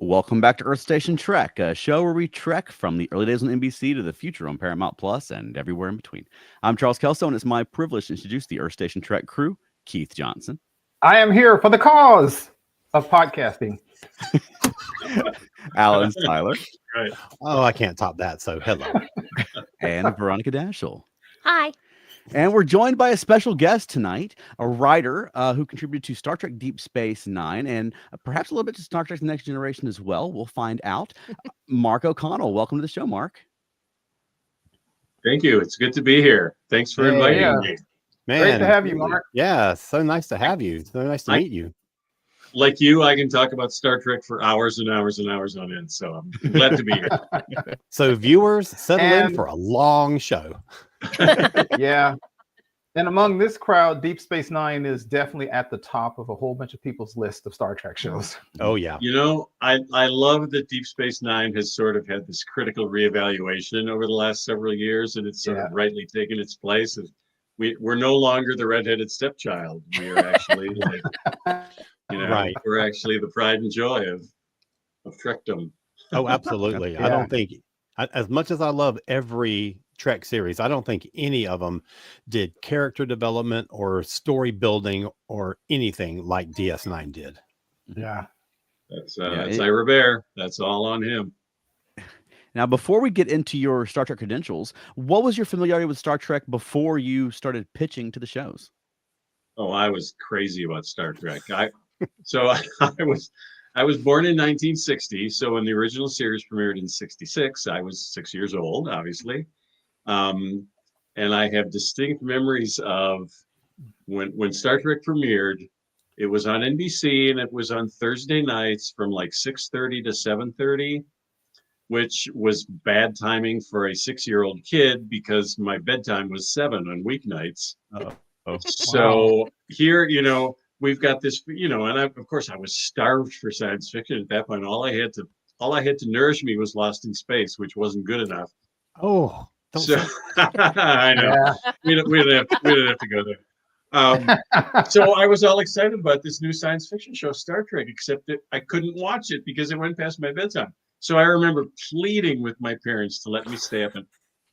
Welcome back to Earth Station Trek, a show where we trek from the early days on NBC to the future on Paramount Plus and everywhere in between. I'm Charles Kelso, and it's my privilege to introduce the Earth Station Trek crew, Keith Johnson. I am here for the cause of podcasting. Alan Tyler. Right. Oh, I can't top that, so hello. And Veronica Dashel. Hi. And we're joined by a special guest tonight, a writer who contributed to Star Trek Deep Space Nine and perhaps a little bit to Star Trek The Next Generation as well. We'll find out. Mark O'Connell, welcome to the show, Mark. Thank you. It's good to be here. Thanks for inviting me. Man, Great to have you, Mark. Yeah, so nice to have you. So nice to meet you. Like you, I can talk about Star Trek for hours and hours and hours on end, so I'm glad to be here. So viewers, settle in for a long show. Yeah. And among this crowd, Deep Space Nine is definitely at the top of a whole bunch of people's list of Star Trek shows. Oh, yeah. You know, I love that Deep Space Nine has sort of had this critical reevaluation over the last several years, and it's sort of rightly taken its place. We're no longer the redheaded stepchild. We are actually, we're actually the pride and joy of Trekdom. Oh, absolutely. I don't think, as much as I love every Trek series, I don't think any of them did character development or story building or anything like DS9 did. Yeah. That's Ira Bear. That's all on him. Now, before we get into your Star Trek credentials, what was your familiarity with Star Trek before you started pitching to the shows? Oh, I was crazy about Star Trek. I was born in 1960. So when the original series premiered in 66, I was 6 years old, obviously. And I have distinct memories of when Star Trek premiered. It was on NBC and it was on Thursday nights from like 6:30 to 7:30, which was bad timing for a 6-year-old kid because my bedtime was 7 on weeknights. So here, we've got this, and of course I was starved for science fiction at that point. All I had to nourish me was Lost in Space, which wasn't good enough. Oh. So I know we don't have to go there. So I was all excited about this new science fiction show, Star Trek, except that I couldn't watch it because it went past my bedtime. So I remember pleading with my parents to let me stay up and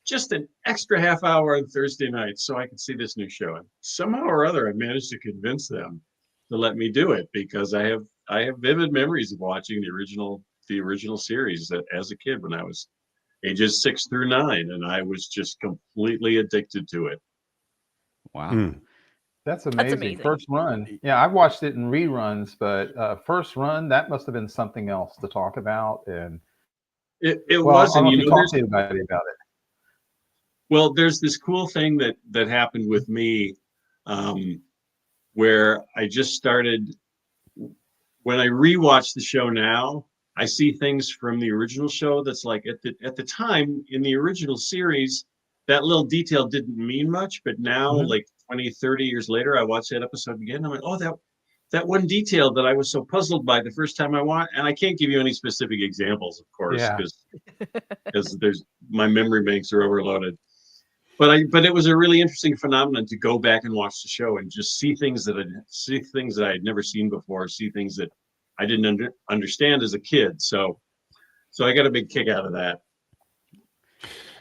just an extra half hour on Thursday night so I could see this new show. And somehow or other, I managed to convince them to let me do it because I have vivid memories of watching the original series as a kid when I was ages 6 through 9, and I was just completely addicted to it. Wow. That's amazing. First run. Yeah, I've watched it in reruns, but first run, that must have been something else to talk about. And it was, and talk to anybody about it. Well, there's this cool thing that happened with me, where I just started. When I rewatch the show now, I see things from the original show that's like at the time in the original series, that little detail didn't mean much, but now like 20, 30 years later, I watch that episode again. I'm like, oh, that one detail that I was so puzzled by the first time I watched, and I can't give you any specific examples, of course, because my memory banks are overloaded. But it was a really interesting phenomenon to go back and watch the show and just see things that I had never seen before, see things that I didn't understand as a kid. So I got a big kick out of that.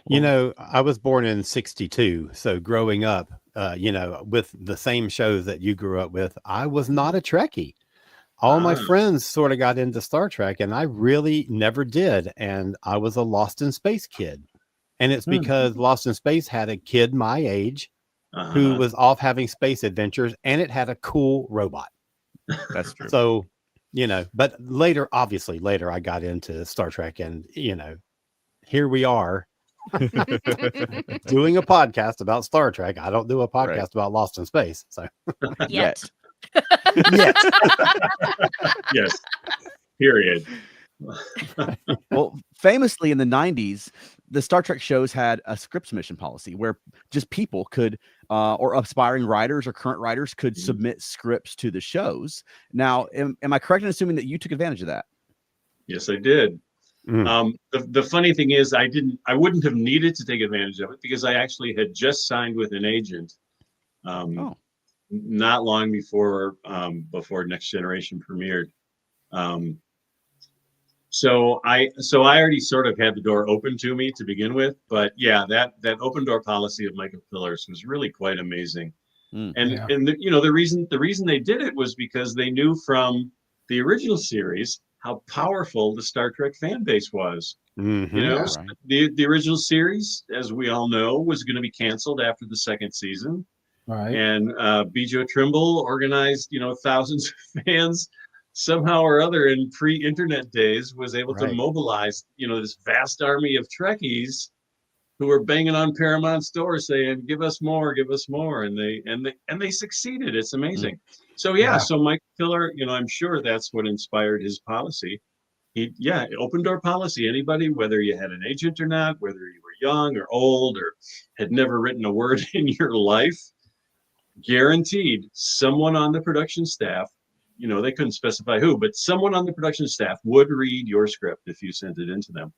I was born in 62. So growing up, with the same shows that you grew up with, I was not a Trekkie. All my friends sort of got into Star Trek and I really never did. And I was a Lost in Space kid. And it's because Lost in Space had a kid my age who was off having space adventures and it had a cool robot. That's true. So, but later I got into Star Trek and, here we are doing a podcast about Star Trek. I don't do a podcast about Lost in Space. So Yet. Yes. Period. Well, famously in the 90s, the Star Trek shows had a script submission policy where just people could, or aspiring writers or current writers could submit scripts to the shows. Now, am I correct in assuming that you took advantage of that? Yes, I did. The funny thing is I wouldn't have needed to take advantage of it because I actually had just signed with an agent not long before Next Generation premiered. So I already sort of had the door open to me to begin with, but yeah, that open door policy of Michael Pillar's was really quite amazing. And the reason they did it was because they knew from the original series how powerful the Star Trek fan base was. Mm-hmm. Right. The original series, as we all know, was going to be canceled after the second season. Right. And Bijo Trimble organized, thousands of fans somehow or other in pre-internet days, was able to Right. mobilize, this vast army of Trekkies who were banging on Paramount's door saying, "Give us more, give us more," and they succeeded. It's amazing. So so Mike Pillar, I'm sure that's what inspired his policy. Open door policy. Anybody, whether you had an agent or not, whether you were young or old or had never written a word in your life, guaranteed someone on the production staff, they couldn't specify who, but someone on the production staff would read your script if you sent it into them.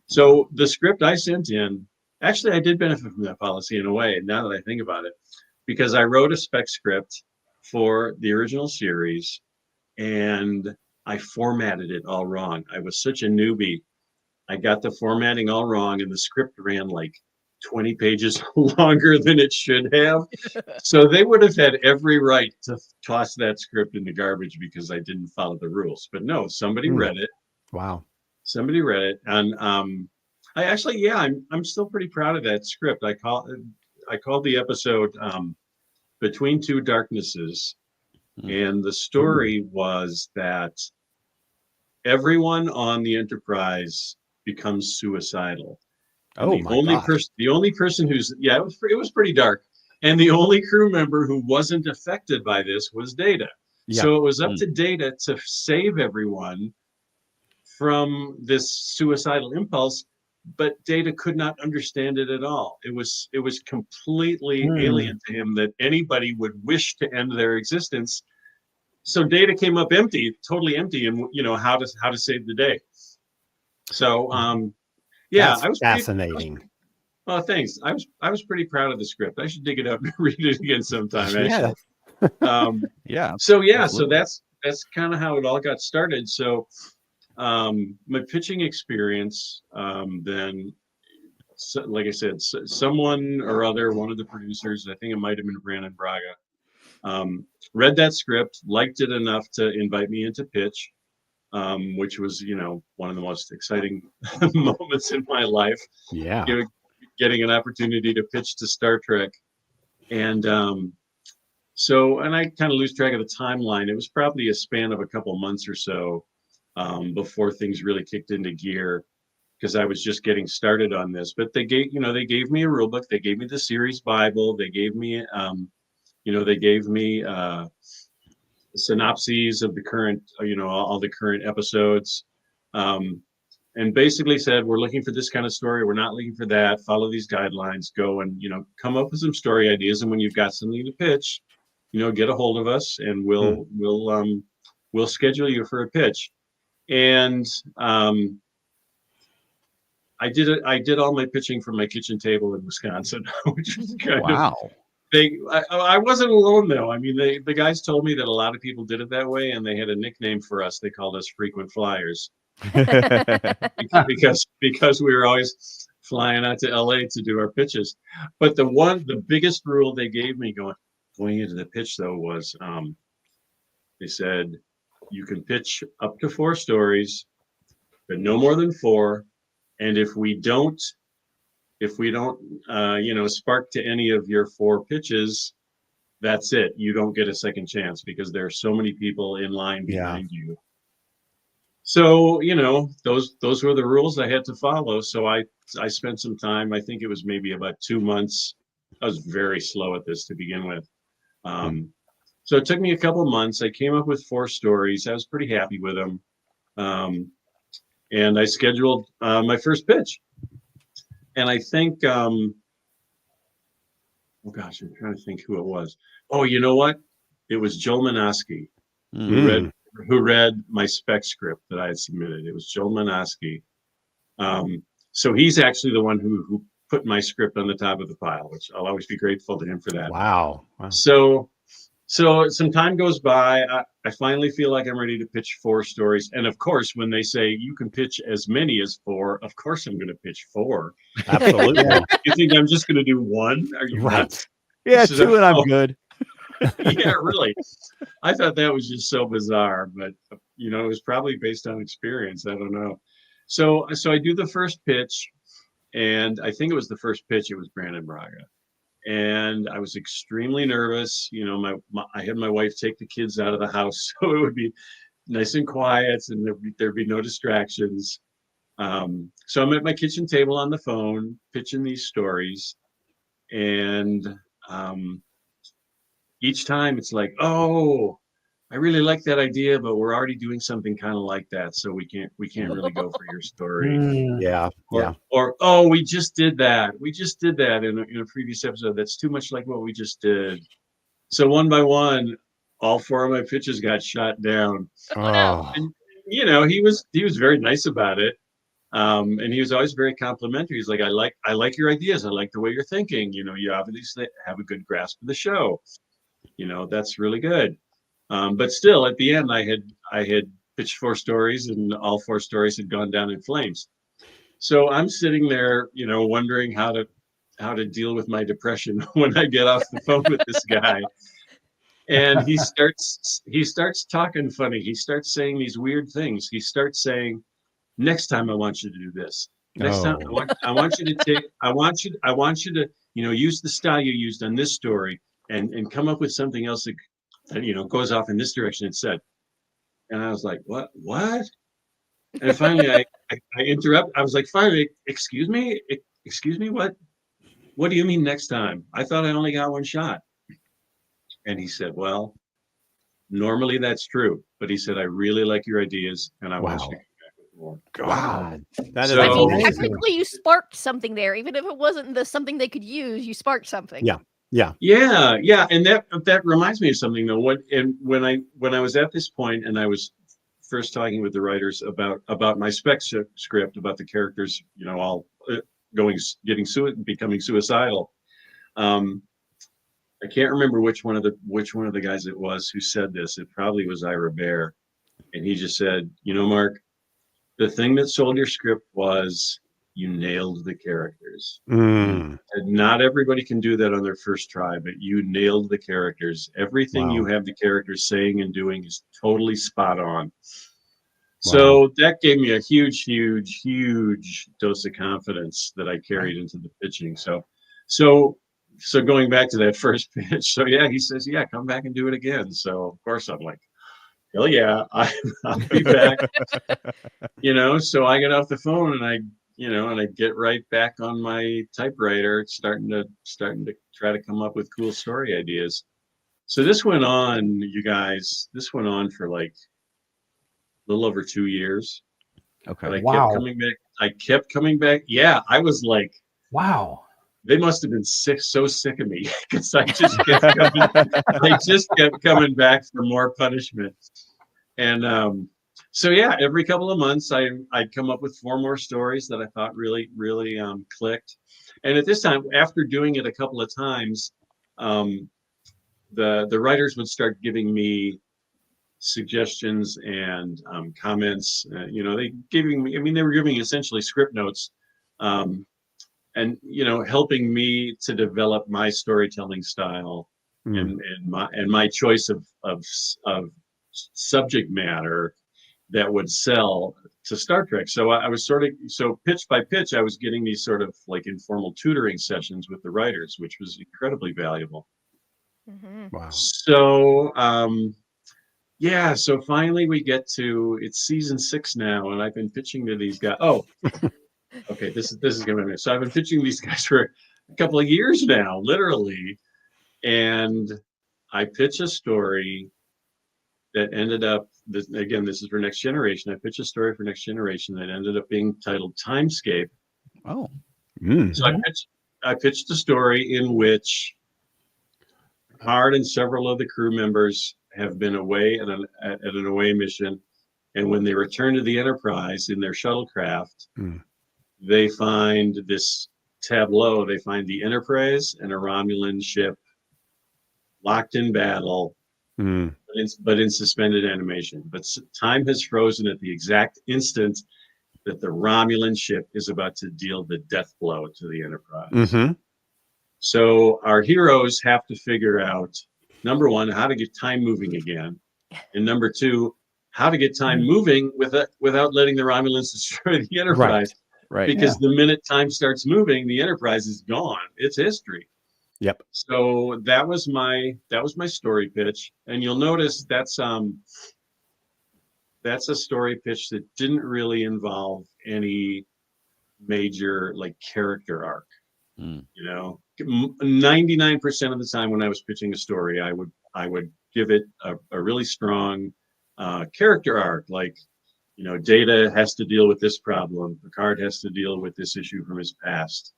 So the script I sent in, actually, I did benefit from that policy in a way, now that I think about it, because I wrote a spec script for the original series and I formatted it all wrong. I was such a newbie. I got the formatting all wrong and the script ran like 20 pages longer than it should have. So they would have had every right to toss that script in the garbage because I didn't follow the rules. But no, somebody read it. Wow. Somebody read it. And I actually, I'm still pretty proud of that script. I called the episode Between Two Darknesses. And the story was that everyone on the Enterprise becomes suicidal. And the only person who's it was pretty dark. And the only crew member who wasn't affected by this was Data. Yeah. So it was up to Data to save everyone from this suicidal impulse, but Data could not understand it at all. It was completely alien to him that anybody would wish to end their existence. So Data came up totally empty, and how to save the day. So That's I was fascinating. Well, thanks. I was pretty proud of the script. I should dig it up and read it again sometime. Actually. So that's kind of how it all got started. So my pitching experience, then, like I said, someone or other, one of the producers, I think it might have been Brandon Braga, read that script, liked it enough to invite me into pitch, which was, one of the most exciting moments in my life. Yeah. Getting an opportunity to pitch to Star Trek. And and I kind of lose track of the timeline. It was probably a span of a couple months or so before things really kicked into gear, because I was just getting started on this. But they gave me a rule book. They gave me the series Bible. They gave me, synopses of the current, all the current episodes, and basically said, we're looking for this kind of story. We're not looking for that. Follow these guidelines. Go and, come up with some story ideas. And when you've got something to pitch, get a hold of us, and we'll schedule you for a pitch. And I did all my pitching from my kitchen table in Wisconsin, which was kind of. I wasn't alone though. I mean, the guys told me that a lot of people did it that way, and they had a nickname for us. They called us frequent flyers because we were always flying out to LA to do our pitches. But the biggest rule they gave me going into the pitch though was, they said, you can pitch up to 4 stories, but no more than 4. And if we don't, spark to any of your 4 pitches, that's it. You don't get a second chance because there are so many people in line behind you. So, those were the rules I had to follow. So I spent some time, I think it was maybe about 2 months. I was very slow at this to begin with. So it took me a couple of months. I came up with 4 stories. I was pretty happy with them. And I scheduled my first pitch. And I think, oh gosh, I'm trying to think who it was. Oh, you know what? It was Joel Manoski who read my spec script that I had submitted. It was Joel Manoski. So he's actually the one who put my script on the top of the pile, which I'll always be grateful to him for that. Wow. So So some time goes by. I finally feel like I'm ready to pitch 4 stories. And of course, when they say you can pitch as many as 4, of course I'm going to pitch 4. Absolutely. You think I'm just going to do 1? Are you Right. nuts? Yeah, So- 2 and I'm good. Yeah, really. I thought that was just so bizarre, but it was probably based on experience. I don't know. So I do the first pitch, and I think it was the first pitch. It was Brandon Braga, and I was extremely nervous. I had my wife take the kids out of the house, so it would be nice and quiet, and there'd be no distractions. So I'm at my kitchen table on the phone pitching these stories, and each time it's like, oh, I really like that idea, but we're already doing something kind of like that, so we can't really go for your story. Yeah. Yeah. Or oh, we just did that in a previous episode. That's too much like what we just did. So one by one, all 4 of my pitches got shot down. Oh, And he was very nice about it. And he was always very complimentary. He's like, I like your ideas. I like the way you're thinking. You obviously have a good grasp of the show. That's really good. But still, at the end, I had pitched 4 stories, and all 4 stories had gone down in flames. So I'm sitting there, wondering how to deal with my depression when I get off the phone with this guy. And he starts talking funny. He starts saying these weird things. He starts saying, "Next time, I want you to do this. Next time, I want you to use the style you used on this story, and come up with something else that goes off in this direction instead." And I was like, what? And finally, I interrupt. I was like, finally, excuse me, what do you mean next time? I thought I only got 1 shot. And he said, well, normally that's true, but he said, I really like your ideas, and I want you to come back with more. God. That is So- I mean, amazing. technically, you sparked something there, even if it wasn't something they could use. You sparked something. Yeah. Yeah, and that reminds me of something though. When I was at this point, and I was first talking with the writers about my spec script, about the characters, all becoming suicidal. I can't remember which one of the guys it was who said this. It probably was Ira Bear, and he just said, Mark, the thing that sold your script was you nailed the characters. Mm. And not everybody can do that on their first try, but you nailed the characters. Everything you have the characters saying and doing is totally spot on. So that gave me a huge, huge, huge dose of confidence that I carried into the pitching. So going back to that first pitch, so yeah, he says, yeah, come back and do it again. So of course I'm like, hell yeah, I'll be back. So I get off the phone, and I get right back on my typewriter, starting to try to come up with cool story ideas. So this went on, you guys. This went on for like a little over 2 years. Okay. But I Wow. kept coming back. Yeah, I was like, Wow. they must have been so sick of me, because I just kept coming back for more punishment. And so yeah, every couple of months I'd come up with 4 more stories that I thought really clicked. And at this time, after doing it a couple of times, the writers would start giving me suggestions and comments. They were giving me essentially script notes, and helping me to develop my storytelling style and my choice of subject matter that would sell to Star Trek. So I was pitch by pitch, I was getting these sort of like informal tutoring sessions with the writers, which was incredibly valuable. Mm-hmm. Wow. So yeah, so finally we get to, it's season 6 now, and I've been pitching to these guys. Oh, okay, this is gonna be, so I've been pitching these guys for a couple of years now, literally, and I pitch a story that ended up, this is for Next Generation. I pitched a story for Next Generation that ended up being titled Timescape. Oh. Mm. So I pitched a story in which Picard and several of the crew members have been away at an away mission, and when they return to the Enterprise in their shuttlecraft, they find this tableau. They find the Enterprise and a Romulan ship locked in battle, but in suspended animation. But time has frozen at the exact instant that the Romulan ship is about to deal the death blow to the Enterprise. So our heroes have to figure out, number one, how to get time moving again, and number two, how to get time moving without letting the Romulans destroy the Enterprise. Right. Because the minute time starts moving, the Enterprise is gone. It's history. Yep. So that was my story pitch, and you'll notice that's a story pitch that didn't really involve any major like character arc. You know, 99% of the time when I was pitching a story, I would give it a really strong character arc, like, you know, Data has to deal with this problem, Picard has to deal with this issue from his past.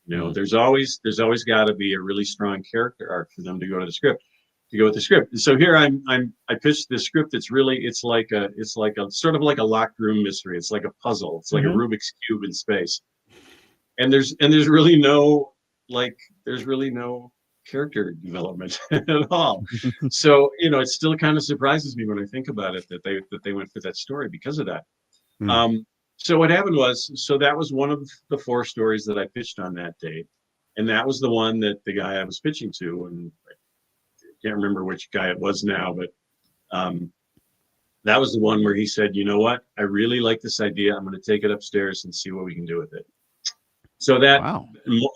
You know, there's always got to be a really strong character arc for them to go with the script. So here I pitched this script that's really it's like a sort of like a locked room mystery. It's like a puzzle. It's like a Rubik's Cube in space. And there's really no character development at all. So, you know, it still kind of surprises me when I think about it that they went for that story because of that. So what happened was, that was one of the 4 stories that I pitched on that date. And that was the one that the guy I was pitching to, and I can't remember which guy it was now, but that was the one where he said, you know what, I really like this idea. I'm going to take it upstairs and see what we can do with it. So that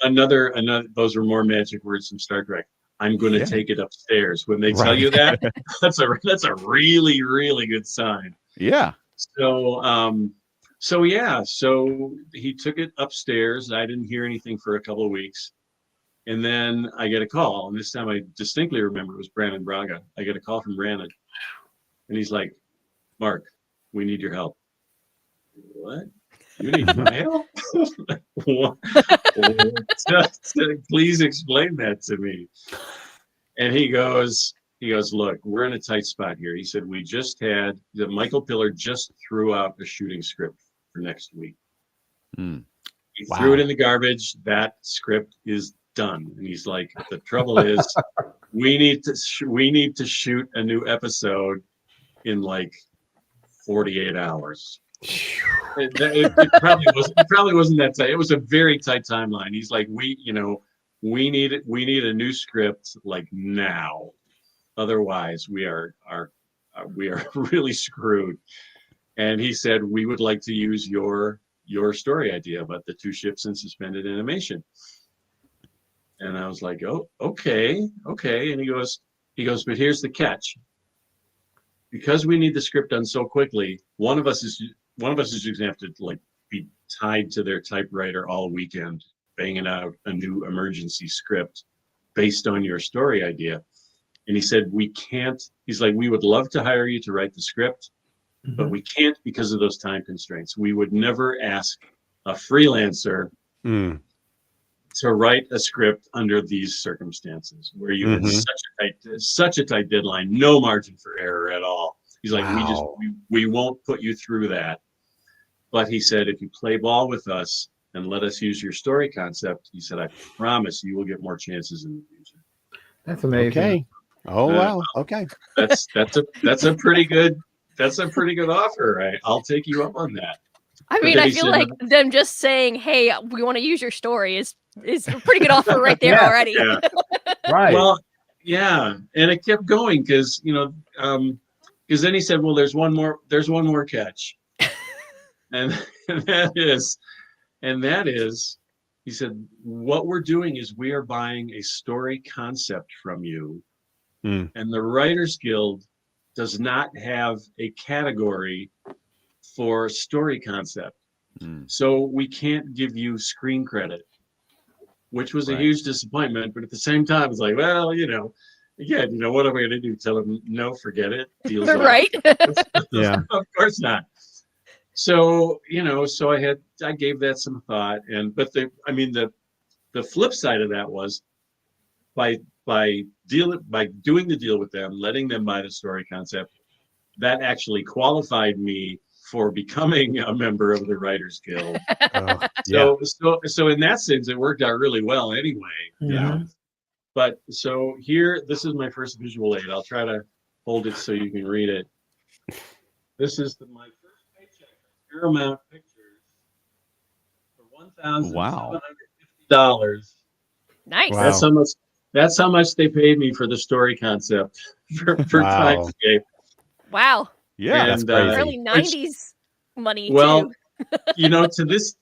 another those were more magic words from Star Trek. I'm going to take it upstairs. When they tell you that, that's a really, really good sign. Yeah. So he took it upstairs. I didn't hear anything for a couple of weeks. And then I get a call, and this time I distinctly remember it was Brandon Braga. I get a call from Brandon, and he's like, Mark, we need your help. What? You need my help? Please explain that to me. And he goes, look, we're in a tight spot here. He said, Michael Piller just threw out a shooting script for next week. He threw it in the garbage. That script is done. And he's like, the trouble is we need to shoot a new episode in like 48 hours. It probably wasn't that tight. It was a very tight timeline. He's like, we need a new script like now. Otherwise we are really screwed. And he said, we would like to use your story idea about the 2 ships in suspended animation. And I was like, oh, okay. And he goes, but here's the catch. Because we need the script done so quickly, one of us is going to have to like be tied to their typewriter all weekend, banging out a new emergency script based on your story idea. And he said, we can't. He's like, we would love to hire you to write the script, but we can't because of those time constraints. We would never ask a freelancer to write a script under these circumstances where you had such a tight deadline, no margin for error at all. He's like, we won't put you through that. But he said, if you play ball with us and let us use your story concept, he said, I promise you will get more chances in the future. That's amazing. Okay. Oh wow. Okay. That's a pretty good offer, right? I'll take you up on that. I mean, I feel like them just saying, "Hey, we want to use your story" is a pretty good offer right there already. Yeah. Right. Well, yeah, and it kept going because then he said, "Well, there's one more catch," and that is, he said, "What we're doing is we are buying a story concept from you, and the Writers Guild does not have a category for story concept. So we can't give you screen credit," which was a huge disappointment. But at the same time, it's like, well, again, what am I going to do? Tell them, no, forget it. Deal's right. Yeah. Of course not. So, I gave that some thought. But the flip side of that was by doing the deal with them, letting them buy the story concept, that actually qualified me for becoming a member of the Writers Guild. So in that sense, it worked out really well anyway. But so here, this is my first visual aid. I'll try to hold it so you can read it. This is my first paycheck at Paramount Pictures for $1,750. Nice. Wow. That's how much they paid me for the story concept for Wow. Timescape. Wow. Yeah. That's And, crazy. Early 90s money, well, too. you know, to this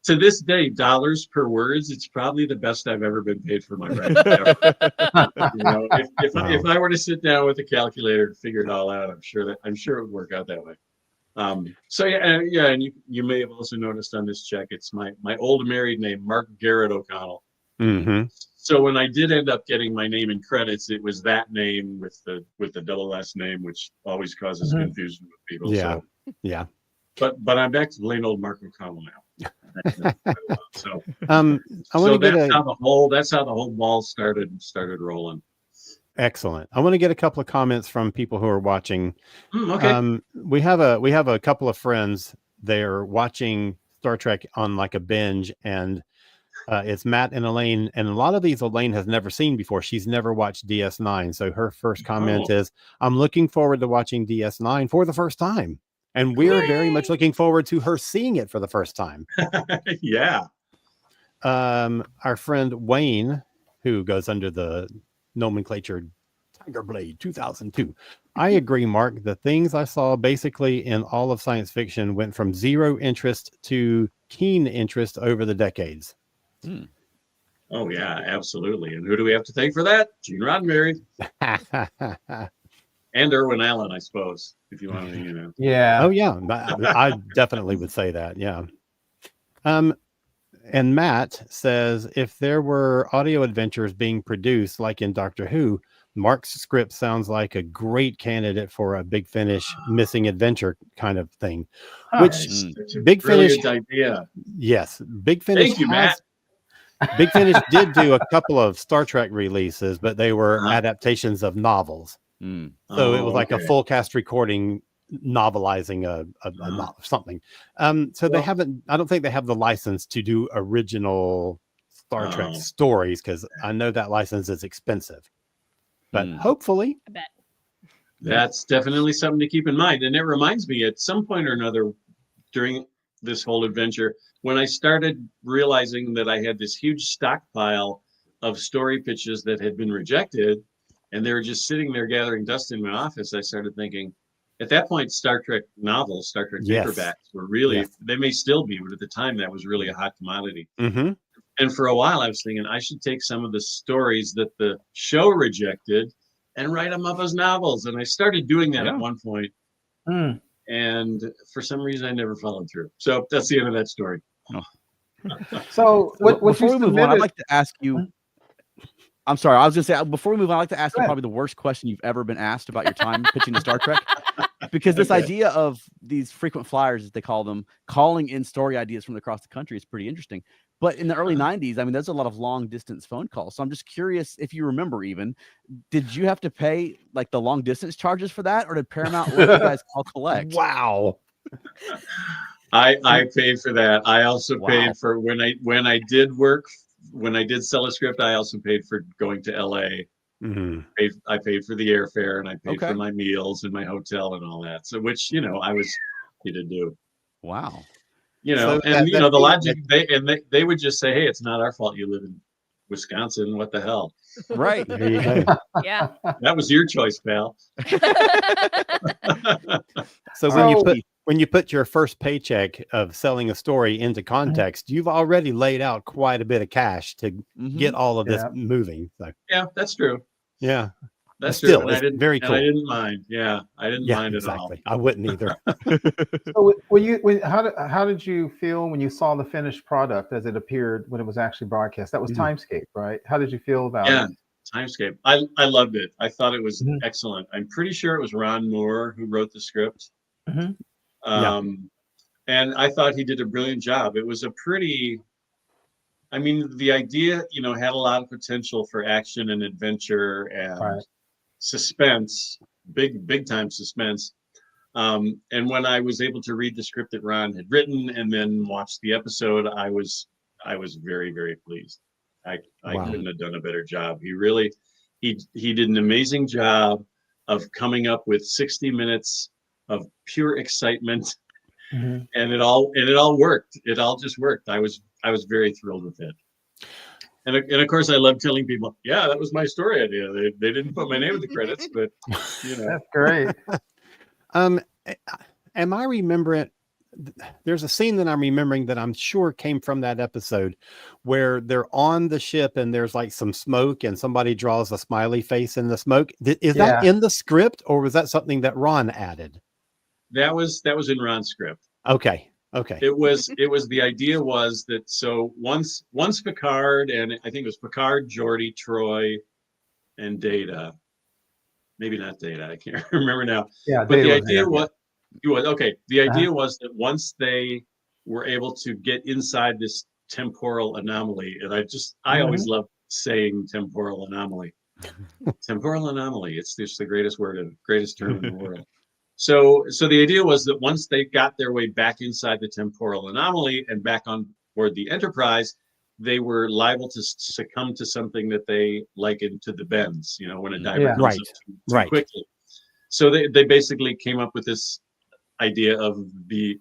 day, dollars per words, it's probably the best I've ever been paid for my writing. Ever. You know, if I were to sit down with a calculator and figure it all out, I'm sure it would work out that way. So and you may have also noticed on this check, it's my old married name, Mark Garrett O'Connell. Mm-hmm. So when I did end up getting my name in credits, it was that name with the double S name, which always causes confusion with people. Yeah. So. Yeah. But I'm back to plain old Mark O'Connell now. So I want to get that's how the whole ball started rolling. excellent. I want to get a couple of comments from people who are watching. Okay. We have a couple of friends. They're watching Star Trek on like a binge, and it's Matt and Elaine, and a lot of these Elaine has never seen before. She's never watched DS9, so her first comment is, "I'm looking forward to watching DS9 for the first time." And we're very much looking forward to her seeing it for the first time. Yeah. Our friend Wayne, who goes under the nomenclature Tiger Blade 2002. I agree, Mark. The things I saw basically in all of science fiction went from zero interest to keen interest over the decades. Oh, yeah, absolutely. And who do we have to thank for that? Gene Roddenberry. And Irwin Allen, I suppose, if you want to, you know. Yeah. Oh, yeah. I definitely would say that. Yeah. And Matt says, if there were audio adventures being produced like in Doctor Who, Mark's script sounds like a great candidate for a Big Finish missing adventure kind of thing. Which Big Finish idea. Yes, Big Finish. Thank you, Matt. Big Finish did do a couple of Star Trek releases, but they were adaptations of novels. So it was like a full cast recording novelizing a novel, something. So they haven't, I don't think they have the license to do original Star Trek stories, because I know that license is expensive. But hopefully. I bet. That's definitely something to keep in mind. And it reminds me, at some point or another during this whole adventure, when I started realizing that I had this huge stockpile of story pitches that had been rejected, and they were just sitting there gathering dust in my office, I started thinking, at that point, Star Trek novels, Star Trek paperbacks were really, they may still be, but at the time that was really a hot commodity. And for a while I was thinking I should take some of the stories that the show rejected and write them up as novels. And I started doing that at one point. And for some reason I never followed through. So that's the end of that story. So before we move on, I'd like to ask you, I'm sorry, I was going to say, before we move on, I'd like to ask you probably the worst question you've ever been asked about your time pitching to Star Trek. Because this idea of these frequent flyers, as they call them, calling in story ideas from across the country is pretty interesting. But in the early 90s, I mean, there's a lot of long distance phone calls. So I'm just curious if you remember even, did you have to pay like the long distance charges for that? Or did Paramount let you guys call collect? Wow. I paid for that. I also paid for when I did sell a script, I also paid for going to LA. I paid for the airfare, and I paid for my meals and my hotel and all that. So, which, you know, I was happy to do. Wow. You know, So and you know, the logic, they would just say, hey, it's not our fault you live in Wisconsin. What the hell? Right. There you go. Yeah. That was your choice, pal. So when you put your first paycheck of selling a story into context, you've already laid out quite a bit of cash to get all of this moving. So. Yeah, that's true. Yeah. That's still, true. it's very cool. And I didn't mind. Yeah, I didn't mind at all. I wouldn't either. So how did you feel when you saw the finished product as it appeared when it was actually broadcast? That was Timescape, right? How did you feel about it? Yeah, Timescape. I loved it. I thought it was excellent. I'm pretty sure it was Ron Moore who wrote the script. And I thought he did a brilliant job. It was a pretty, I mean, the idea, you know, had a lot of potential for action and adventure and suspense, big time suspense. And when I was able to read the script that Ron had written and then watch the episode, I was very, very pleased. I couldn't have done a better job. he did an amazing job of coming up with 60 minutes of pure excitement, Mhm. and it all worked. It all just worked. I was very thrilled with it. And of course, I love telling people, yeah, that was my story idea. They didn't put my name in the credits, but you know. That's great. Am I remembering? There's a scene that I'm remembering that I'm sure came from that episode where they're on the ship and there's like some smoke and somebody draws a smiley face in the smoke. Is that in the script, or was that something that Ron added? That was in Ron's script. Okay. It was the idea was that so once Picard, and I think it was Picard, Geordi, Troy, and Data. Maybe not Data. I can't remember now. Yeah, but Data the was idea there, was okay. The idea was that once they were able to get inside this temporal anomaly, and I always love saying temporal anomaly. Temporal anomaly. It's just the greatest term in the world. So the idea was that once they got their way back inside the temporal anomaly and back on board the Enterprise, they were liable to succumb to something that they likened to the bends, you know, when a diver comes up too quickly. So they basically came up with this idea of the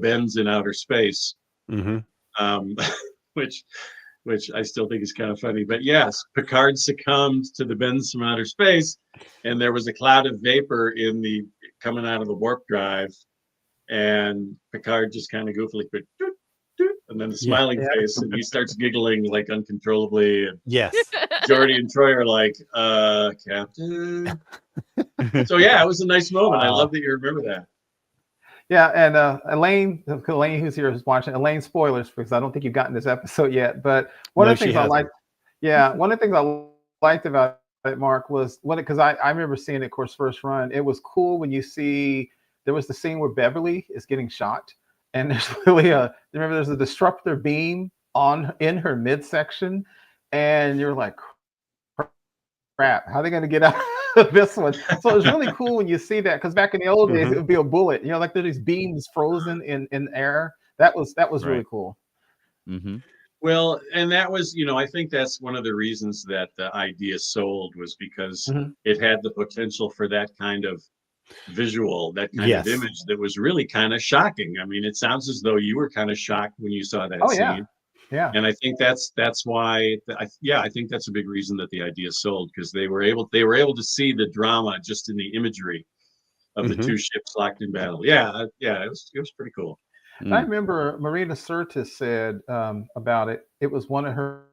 bends in outer space, which I still think is kind of funny. But yes, Picard succumbed to the bends from outer space, and there was a cloud of vapor coming out of the warp drive, and Picard just kind of goofily put doot, doot, and then the smiling face, and he starts giggling like uncontrollably. And yes, Geordi and Troy are like, Captain. So yeah, it was a nice moment. I love that you remember that. Yeah, and Elaine, who's here, is watching. Elaine, spoilers, because I don't think you've gotten this episode yet. But one of the things I liked about it, Mark, was because I remember seeing it, of course, first run. It was cool when you see there was the scene where Beverly is getting shot, and there's there's a disruptor beam in her midsection, and you're like, crap, how are they going to get out of this one? So it's really cool when you see that, because back in the old days it would be a bullet, like there's these beams frozen in air. That was really cool. Well, and that was, I think that's one of the reasons that the idea sold, was because it had the potential for that kind of visual, that kind of image that was really kind of shocking. I mean, it sounds as though you were kind of shocked when you saw that scene. Yeah. And I think that's why I think that's a big reason that the idea sold, because they were able to see the drama just in the imagery of the two ships locked in battle. Yeah, it was pretty cool. I remember Marina Sirtis said about it. It was one of her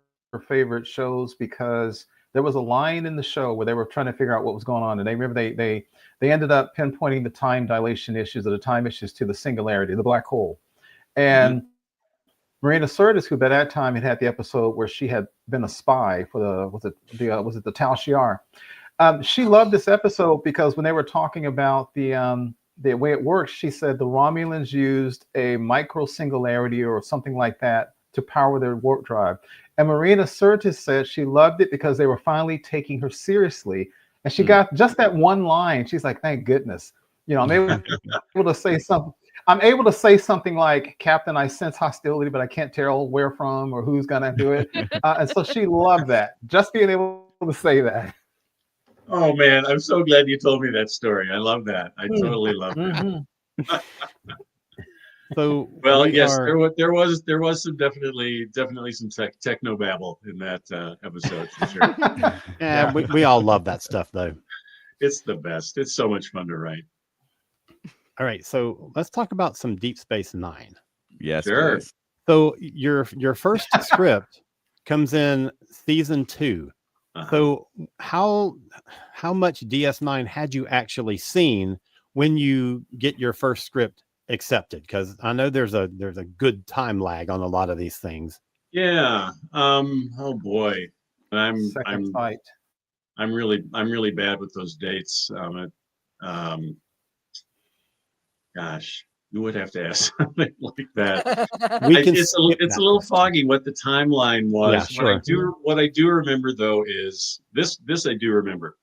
favorite shows because there was a line in the show where they were trying to figure out what was going on, and they remember they ended up pinpointing the time dilation issues or the time issues to the singularity, the black hole, and Marina Sirtis, who by that time had the episode where she had been a spy for was it the Tal Shiar? She loved this episode because when they were talking about the way it works, she said the Romulans used a micro singularity or something like that to power their warp drive. And Marina Sirtis said she loved it because they were finally taking her seriously. And she got just that one line. She's like, thank goodness. I'm able to say something. I'm able to say something like, Captain, I sense hostility, but I can't tell where from or who's going to do it. And so she loved that, just being able to say that. Oh, man, I'm so glad you told me that story. I love that. I totally love that. So, well, yes, there was some definitely some techno babble in that episode for sure. Yeah, we all love that stuff, though. It's the best. It's so much fun to write. All right, so let's talk about some Deep Space Nine. Yes, sure. Please. So your first script comes in season 2. So how much DS9 had you actually seen when you get your first script accepted? Because I know there's a good time lag on a lot of these things. Yeah. Oh boy. I'm really bad with those dates. Gosh, you would have to ask something like that. It's a little foggy what the timeline was. Yeah, sure. What I do remember though is this I do remember.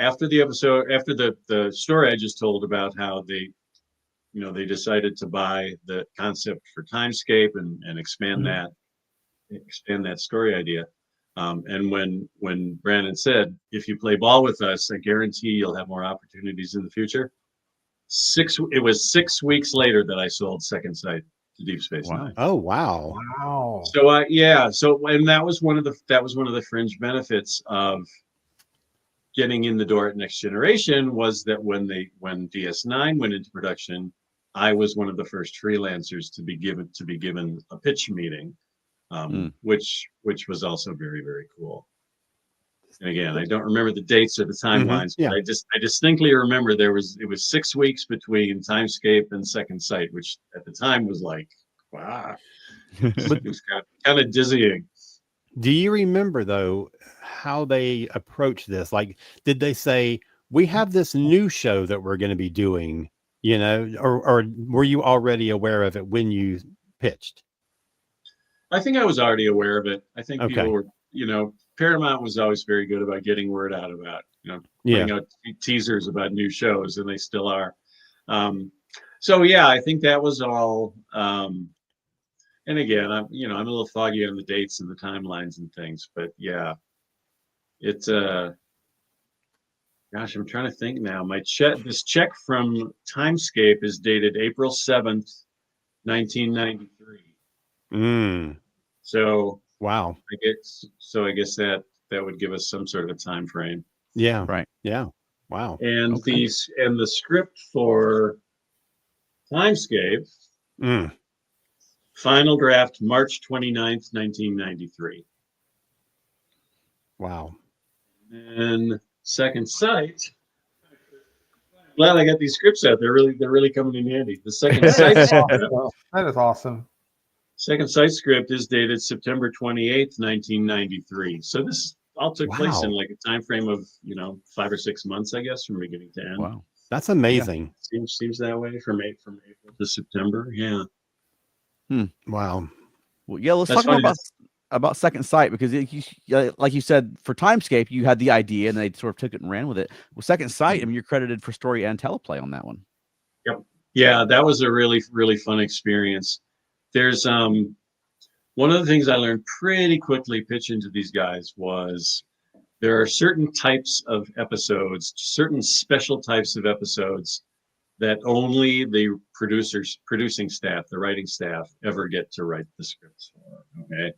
After the episode, after the story I just told about how they decided to buy the concept for Timescape and expand that story idea. And when Brandon said, if you play ball with us, I guarantee you'll have more opportunities in the future. It was 6 weeks later that I sold Second Sight to Deep Space Nine. Oh, wow. Wow. So yeah, and that was one of the fringe benefits of getting in the door at Next Generation, was that when DS9 went into production, I was one of the first freelancers to be given a pitch meeting, which was also very, very cool. And again, I don't remember the dates or the timelines, but I distinctly remember it was 6 weeks between Timescape and Second Sight, which at the time was like, wow, it was kind of dizzying. Do you remember though how they approached this? Like, did they say, we have this new show that we're going to be doing, you know, or were you already aware of it when you pitched? I think I was already aware of it. I think people were, you know, Paramount was always very good about getting word out about, you know, putting out teasers about new shows, and they still are. So yeah, I think that was all. And again, I'm a little foggy on the dates and the timelines and things, but yeah, it's gosh, I'm trying to think now. This check from Timescape is dated April 7th, 1993. So wow. I guess that would give us some sort of a time frame. Yeah. Right. Yeah. Wow. And the script for Timescape, final draft March 29th, 1993. Wow. And Second Sight, glad I got these scripts out. They're really coming in handy. The Second Sight script, that is awesome. Second Sight script is dated September 28th, 1993. So this all took place in like a time frame of 5 or 6 months, I guess, from beginning to end. Wow, that's amazing. Yeah. Seems that way from April to September. Yeah. Wow. Well, yeah. Let's talk more about Second Sight, because like you said, for Timescape, you had the idea and they sort of took it and ran with it. Well, Second Sight, I mean, you're credited for story and teleplay on that one. Yep. Yeah, that was a really, really fun experience. There's one of the things I learned pretty quickly pitching to these guys was there are certain types of episodes, certain special types of episodes that only the producing staff, the writing staff, ever get to write the scripts for. Okay.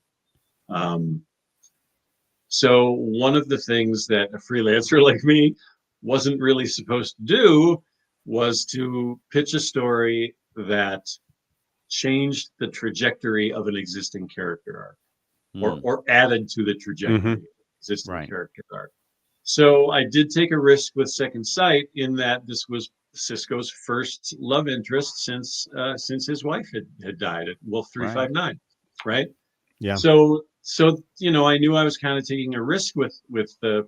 So one of the things that a freelancer like me wasn't really supposed to do was to pitch a story that changed the trajectory of an existing character arc, or added to the trajectory of existing character arc. So I did take a risk with Second Sight in that this was Sisko's first love interest since his wife had died at Wolf 359, right? Yeah. So I knew I was kind of taking a risk with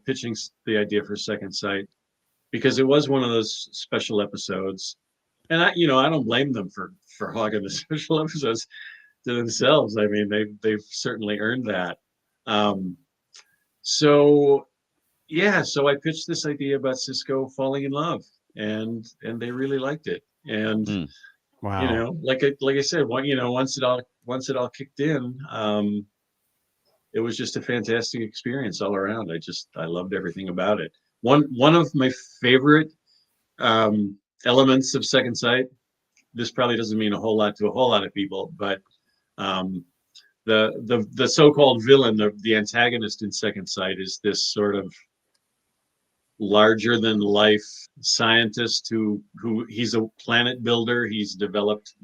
pitching the idea for Second Sight, because it was one of those special episodes, and I don't blame them for hogging the special episodes to themselves. I mean, they've certainly earned that. So I pitched this idea about Sisko falling in love, and they really liked it. And wow, like I said, once it all kicked in, it was just a fantastic experience all around. I loved everything about it. One of my favorite elements of Second Sight, this probably doesn't mean a whole lot to a whole lot of people, but the so-called villain, the antagonist in Second Sight, is this sort of larger than life scientist who he's a planet builder. He's developed,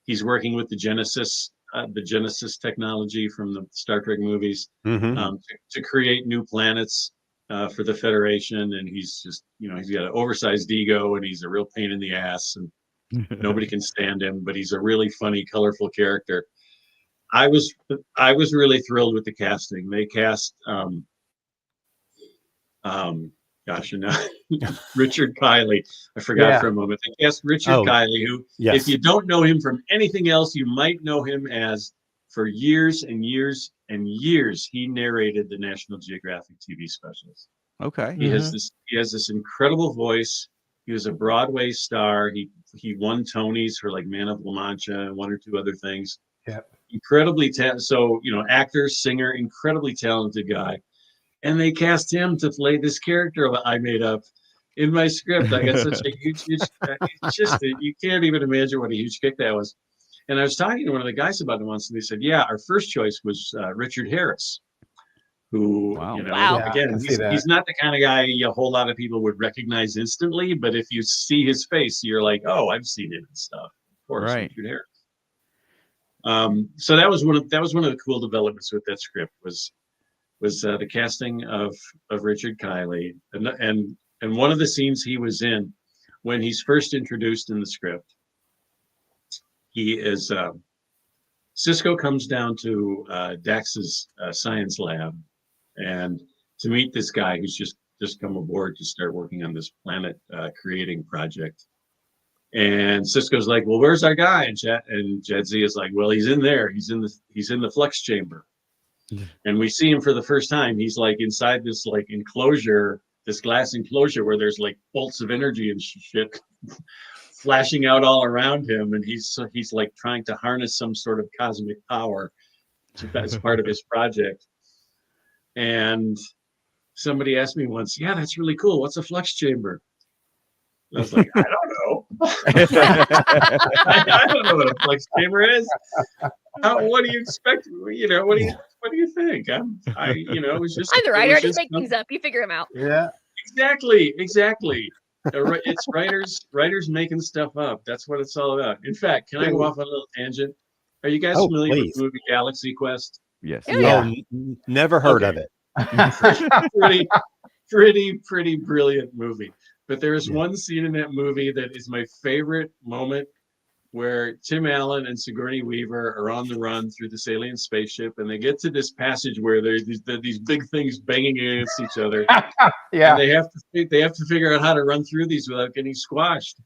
he's working with the Genesis technology from the Star Trek movies to create new planets for the Federation. And he's just, he's got an oversized ego, and he's a real pain in the ass, and nobody can stand him, but he's a really funny, colorful character. I was really thrilled with the casting. They cast Richard Kiley. I forgot for a moment. They cast Richard Kiley, who, if you don't know him from anything else, you might know him as, for years and years and years, he narrated the National Geographic TV specials. Okay. He has this incredible voice. He was a Broadway star. He won Tonys for like Man of La Mancha and one or two other things. Yeah. incredibly talented. So, actor, singer, incredibly talented guy. And they cast him to play this character I made up in my script. I got such a huge, it's just, you can't even imagine what a huge kick that was. And I was talking to one of the guys about it once, and they said, yeah, our first choice was Richard Harris, who, Wow. Wow. Yeah, I again, can see that. he's not the kind of guy a whole lot of people would recognize instantly, but if you see his face, you're like, oh, I've seen him and stuff. Of course, Right. Richard Harris. So that was one of the cool developments with that script was the casting of Richard Kiley, and one of the scenes he was in when he's first introduced in the script. He is Cisco comes down to Dax's science lab, and to meet this guy who's just come aboard to start working on this planet creating project. And Cisco's like, "Well, where's our guy?" And Jadzia is like, "Well, he's in there. He's in the flux chamber." And we see him for the first time. He's like inside this like enclosure, this glass enclosure where there's like bolts of energy and shit flashing out all around him, and he's like trying to harness some sort of cosmic power as part of his project. And somebody asked me once, "Yeah, that's really cool. What's a flux chamber?" And I was like, "I don't know. I don't know what a flux chamber is. What do you expect? What do you think? It was just. I'm the writer. I just make fun. things up. You figure them out. Yeah. Exactly. It's writers making stuff up. That's what it's all about. In fact, can I go off on a little tangent? Are you guys familiar with the movie Galaxy Quest? Yes. Yeah. Never heard of it. pretty brilliant movie. But there is one scene in that movie that is my favorite moment, where Tim Allen and Sigourney Weaver are on the run through this alien spaceship, and they get to this passage where there's these big things banging against each other. Yeah. And they have to figure out how to run through these without getting squashed.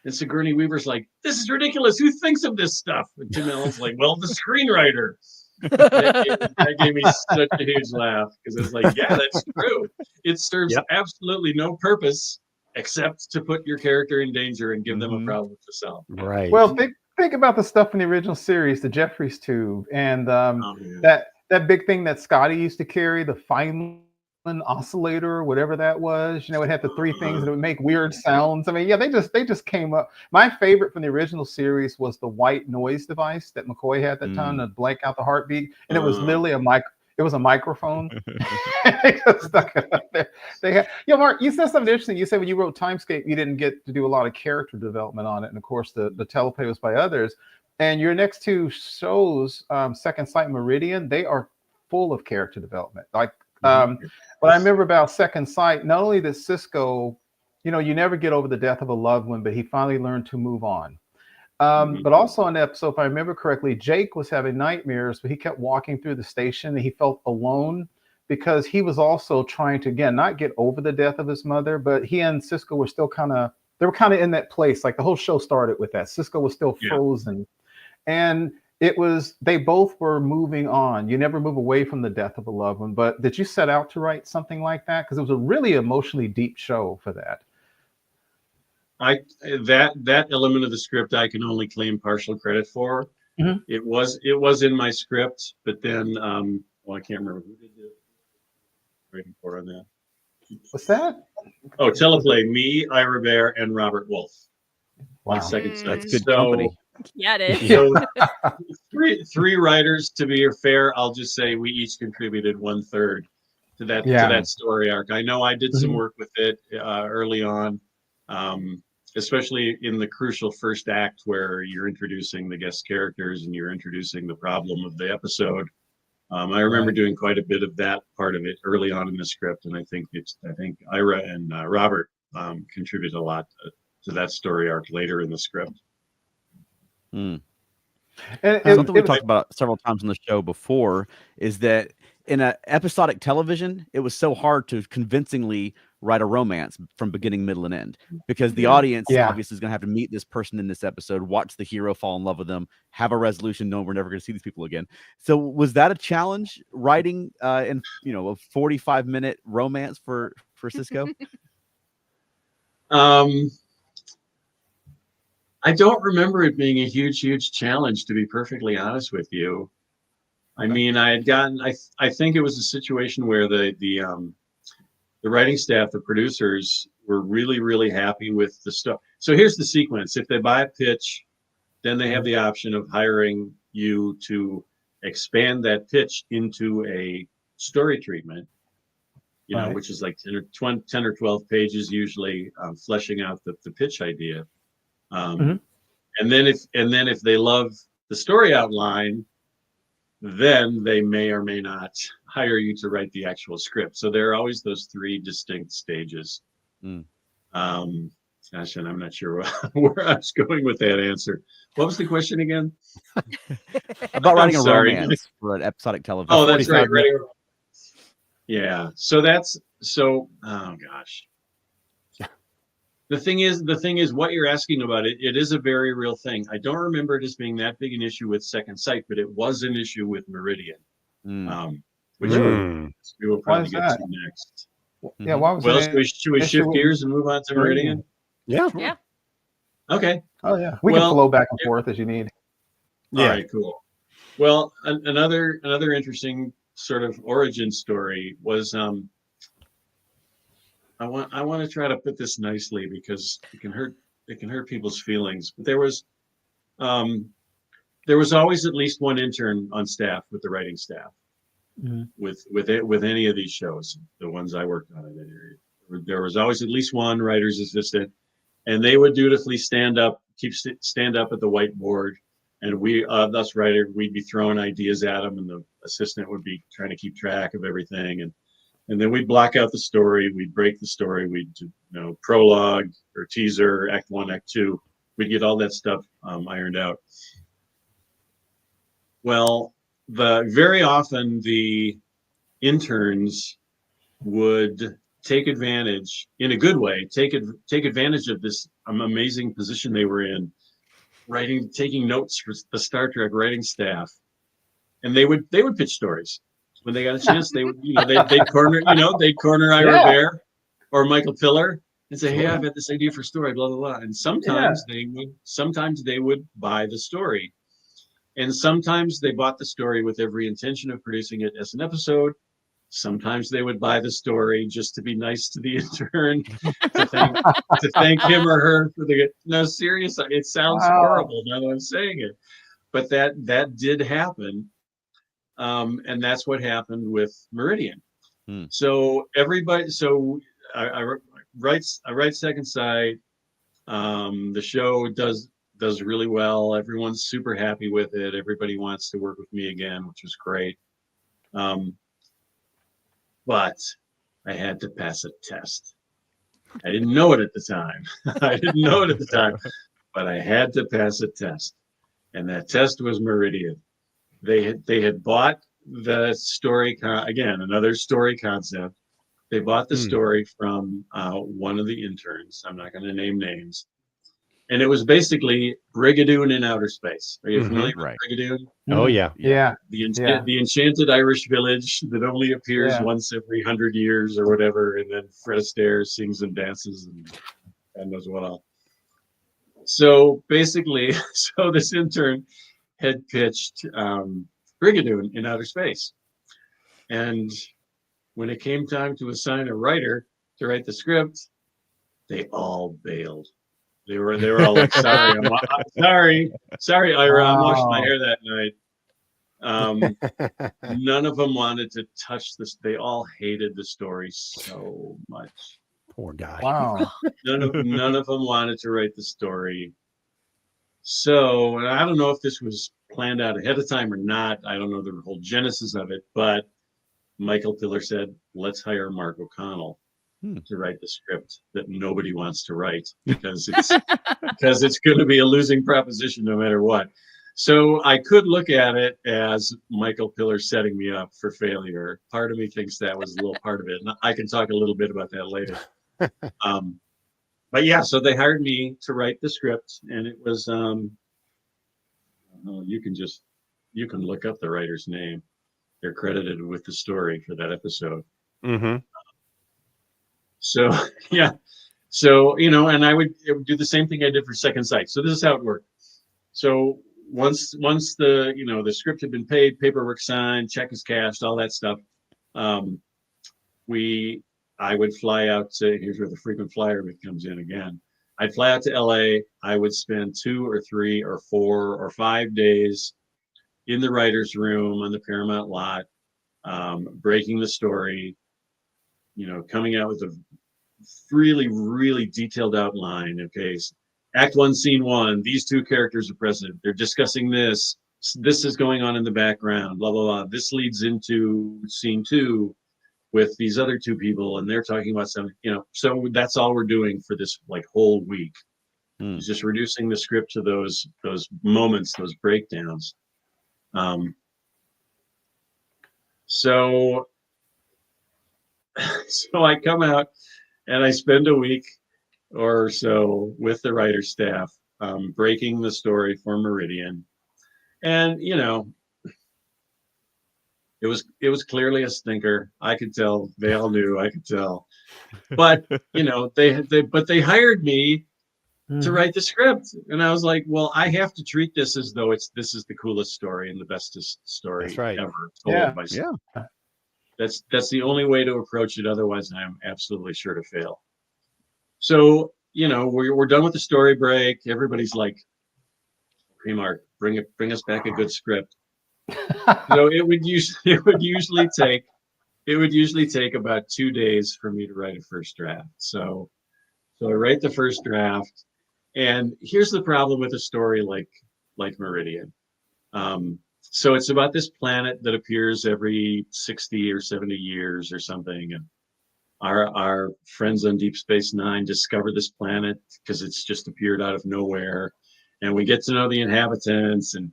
And Sigourney Weaver's like, "This is ridiculous. Who thinks of this stuff?" And Tim Allen's like, "Well, the screenwriter." That gave me such a huge laugh, because it's like, yeah, that's true. It serves absolutely no purpose except to put your character in danger and give them a problem to solve. Right. Well, think about the stuff in the original series, the Jeffries tube, and that big thing that Scotty used to carry, the Feynman oscillator, or whatever that was. It had the three things that would make weird sounds. I mean, yeah, they just came up. My favorite from the original series was the white noise device that McCoy had at that time to blank out the heartbeat, and it was literally it was a microphone. They just stuck it up there. They had, Mark, you said something interesting. You said when you wrote Timescape, you didn't get to do a lot of character development on it, and of course the teleplay was by others. And your next two shows, Second Sight and Meridian, they are full of character development. Like, what I remember about Second Sight, not only did Cisco, you never get over the death of a loved one, but he finally learned to move on. But also on the episode, if I remember correctly, Jake was having nightmares, but he kept walking through the station and he felt alone because he was also trying to, again, not get over the death of his mother, but he and Cisco were still they were kind of in that place. Like the whole show started with that. Cisco was still frozen. And they both were moving on. You never move away from the death of a loved one. But did you set out to write something like that? Because it was a really emotionally deep show for that. That element of the script I can only claim partial credit for. It was in my script, but then I can't remember who did the writing for on that. What's that? Oh, teleplay. Me, Ira Bear, and Robert Wolf. Wow, Second Sight. That's good company. Yeah, it is. So three writers. To be fair, I'll just say we each contributed 1/3 to that story arc. I know I did some work with it early on, especially in the crucial first act where you're introducing the guest characters and you're introducing the problem of the episode. I remember doing quite a bit of that part of it early on in the script, and I think Ira and Robert contributed a lot to that story arc later in the script. And something we talked about several times on the show before is that in an episodic television, it was so hard to convincingly write a romance from beginning, middle, and end, because the audience obviously is going to have to meet this person in this episode, watch the hero fall in love with them, have a resolution, knowing we're never going to see these people again. So was that a challenge writing in a 45-minute romance for Cisco? I don't remember it being a huge challenge, to be perfectly honest with you. I mean, I had gotten. I think it was a situation where the writing staff, the producers, were really happy with the stuff. So here's the sequence: if they buy a pitch, then they have the option of hiring you to expand that pitch into a story treatment. You know, Right. which is like 10 or 12 pages, usually, fleshing out the pitch idea. Mhm. And then if they love the story outline, then they may or may not hire you to write the actual script. So there are always those three distinct stages. Mm. Gosh, and I'm not sure where I was going with that answer. What was the question again? About writing a sorry. romance for an episodic television. Oh, that's right. 45 minutes. Writing. Yeah. So oh gosh. The thing is what you're asking about, it is a very real thing. I don't remember it as being that big an issue with Second Sight, but it was an issue with Meridian, which we will probably get to next. Yeah, why was Well, it? should we shift gears and move on to Meridian? Yeah. Yeah. Okay. Oh yeah, we can flow back and forth as you need. All right, cool. Well, another interesting sort of origin story was I want to try to put this nicely because it can hurt people's feelings. But there was always at least one intern on staff with the writing staff, with any of these shows, the ones I worked on. There was always at least one writer's assistant, and they would dutifully stand up at the whiteboard, and us writer, we'd be throwing ideas at them, and the assistant would be trying to keep track of everything, and then we'd block out the story, we'd break the story, we'd do, prologue or teaser, act 1, act 2. We'd get all that stuff ironed out. Well, very often the interns would take advantage, in a good way, take advantage of this amazing position they were in, taking notes for the Star Trek writing staff, and they would pitch stories. When they got a chance, they would, they'd corner Ira Bear or Michael Piller and say, "Hey, I've had this idea for a story, blah blah blah." And sometimes they would buy the story, and sometimes they bought the story with every intention of producing it as an episode. Sometimes they would buy the story just to be nice to the intern, to thank him or her for the. No, seriously, it sounds horrible now that I'm saying it, but that did happen. And that's what happened with Meridian. So I write Second Sight. The show does really well. Everyone's super happy with it. Everybody wants to work with me again, which was great. But I had to pass a test. I didn't know it at the time. But I had to pass a test, and that test was Meridian. They had bought the story, again, another story concept. They bought the story from one of the interns. I'm not going to name names. And it was basically Brigadoon in outer space. Are you familiar with Brigadoon? Oh, yeah. Yeah. The enchanted Irish village that only appears once every 100 years or whatever. And then Fred Astaire sings and dances and God knows what all. So basically, this intern had pitched Brigadoon in outer space. And when it came time to assign a writer to write the script, they all bailed. They were all like, sorry, Ira, I washed my hair that night. None of them wanted to touch this. They all hated the story so much. Poor guy. Wow. None of them wanted to write the story. So, and I don't know if this was planned out ahead of time or not. I don't know the whole genesis of it, but Michael Piller said, "Let's hire Mark O'Connell to write the script that nobody wants to write because it's going to be a losing proposition no matter what." So I could look at it as Michael Piller setting me up for failure. Part of me thinks that was a little part of it, and I can talk a little bit about that later. But yeah, so they hired me to write the script, and it was you can look up the writer's name. They're credited with the story for that episode. Mm-hmm. So yeah, So, and I would do the same thing I did for Second Sight. So this is how it worked. So once the the script had been paid, paperwork signed, check is cashed, all that stuff, I would fly out to, here's where the frequent flyer bit comes in again. I'd fly out to LA. I would spend 2 or 3 or 4 or 5 days in the writer's room on the Paramount lot, breaking the story, coming out with a really, really detailed outline. Okay, Act 1, Scene 1, these 2 characters are present. They're discussing this. This is going on in the background, blah, blah, blah. This leads into Scene 2 with these other 2 people, and they're talking about something, so that's all we're doing for this whole week. Is just reducing the script to those moments, those breakdowns. So I come out and I spend a week or so with the writer staff, breaking the story for Meridian, and it was clearly a stinker. I could tell. They all knew. I could tell. But they hired me to write the script, and I was like, well, I have to treat this as though this is the coolest story and the bestest story ever told by someone. Yeah. That's the only way to approach it. Otherwise, I'm absolutely sure to fail. So we're done with the story break. Everybody's like, "Hey, Mark, bring us back a good script." So it would usually take about 2 days for me to write a first draft. So I write the first draft, and here's the problem with a story like Meridian. So it's about this planet that appears every 60 or 70 years or something, and our friends on Deep Space Nine discover this planet because it's just appeared out of nowhere, and we get to know the inhabitants, and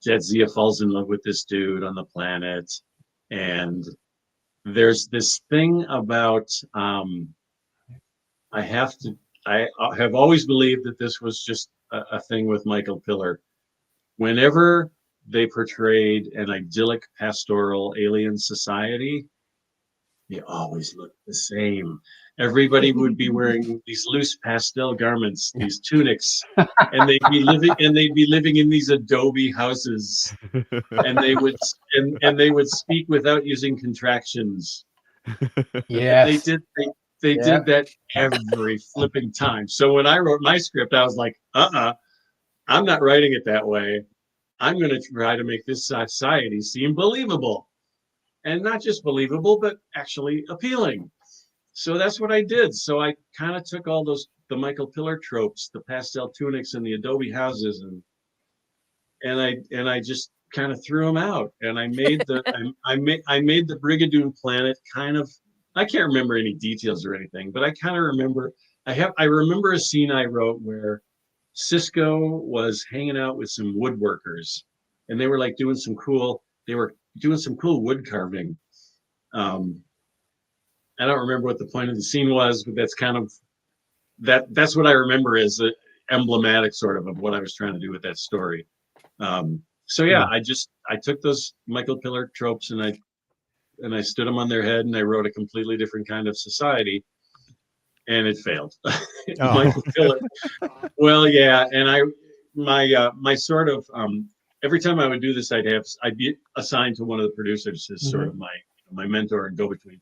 Jadzia falls in love with this dude on the planet, and there's this thing about I have always believed that this was just a thing with Michael Piller. Whenever they portrayed an idyllic pastoral alien society, they always looked the same. Everybody would be wearing these loose pastel garments, these tunics, and they'd be living in these adobe houses, and they would speak without using contractions. Yes. They did that every flipping time. So when I wrote my script, I was like, I'm not writing it that way. I'm going to try to make this society seem believable. And not just believable, but actually appealing. So that's what I did. So I kind of took all the Michael Piller tropes, the pastel tunics and the adobe houses, and I just kind of threw them out. And I made I made the Brigadoon planet kind of, I can't remember any details or anything, but I kind of remember I remember a scene I wrote where Cisco was hanging out with some woodworkers, and they were like doing some cool wood carving. I don't remember what the point of the scene was, but that's kind of that's what I remember as emblematic sort of what I was trying to do with that story. So yeah, I took those Michael Piller tropes and I stood them on their head, and I wrote a completely different kind of society, and it failed. Michael Piller. Well, yeah, and my sort of every time I would do this, I'd be assigned to one of the producers as sort of my mentor and go-between.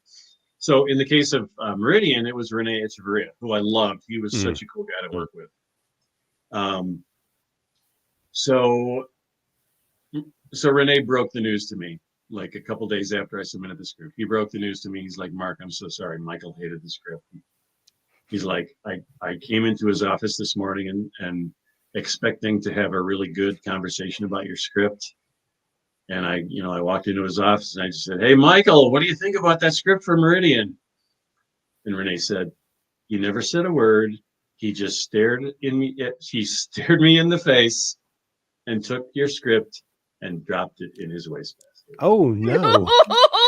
So in the case of Meridian, it was Rene Echeverria, who I loved. He was such a cool guy to work with. So Rene broke the news to me like a couple days after I submitted the script. He broke the news to me. He's like, "Mark, I'm so sorry. Michael hated the script." He's like, I came into his office this morning and expecting to have a really good conversation about your script. And I walked into his office and I just said, "Hey, Michael, what do you think about that script for Meridian?" And Rene said, "He never said a word. He just stared me in the face and took your script and dropped it in his wastebasket." Oh no.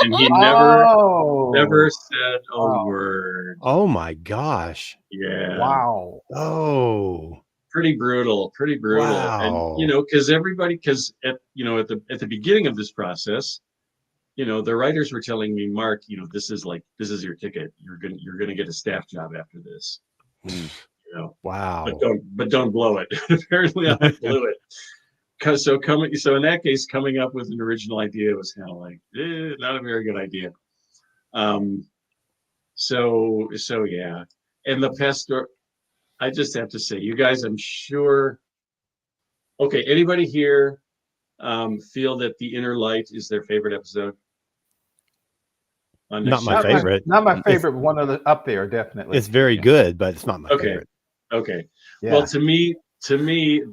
And he never said a word. Oh my gosh. Yeah. Wow. Oh. Pretty brutal. Wow. And because at the beginning of this process, the writers were telling me, "Mark, this is your ticket. You're gonna get a staff job after this." You know, Wow. but don't blow it. Apparently, I blew it. So in that case, coming up with an original idea was kind of like not a very good idea. So yeah, and the pastor. I just have to say, you guys, I'm sure. Okay, anybody here feel that The Inner Light is their favorite episode? Not my favorite. Not my favorite. One of the up there, definitely. It's very good, but it's not my favorite. Okay. Yeah. Well, to me,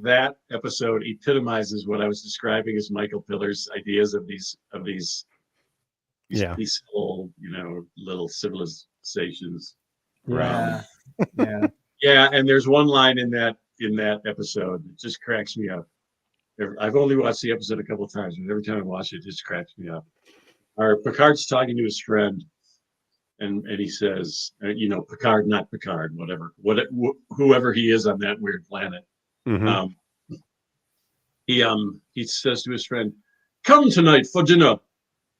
that episode epitomizes what I was describing as Michael Pillar's ideas of these peaceful, little civilizations. Yeah. Yeah. Yeah, and there's one line in that episode that just cracks me up. I've only watched the episode a couple of times, but every time I watch it, it just cracks me up. Picard's talking to his friend, and he says, Picard, not Picard, whoever he is on that weird planet. Mm-hmm. He says to his friend, "Come tonight for dinner.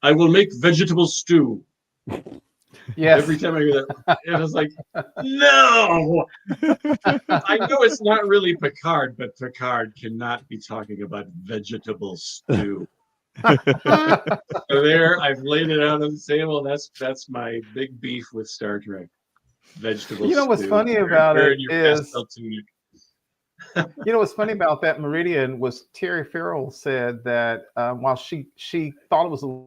I will make vegetable stew." Yes. Every time I hear that, it was like, no. I know it's not really Picard, but Picard cannot be talking about vegetable stew. So there, I've laid it out on the table. That's my big beef with Star Trek. Vegetable stew. What's funny about it is, tunic. What's funny about that Meridian was Terry Farrell said that while she thought it was a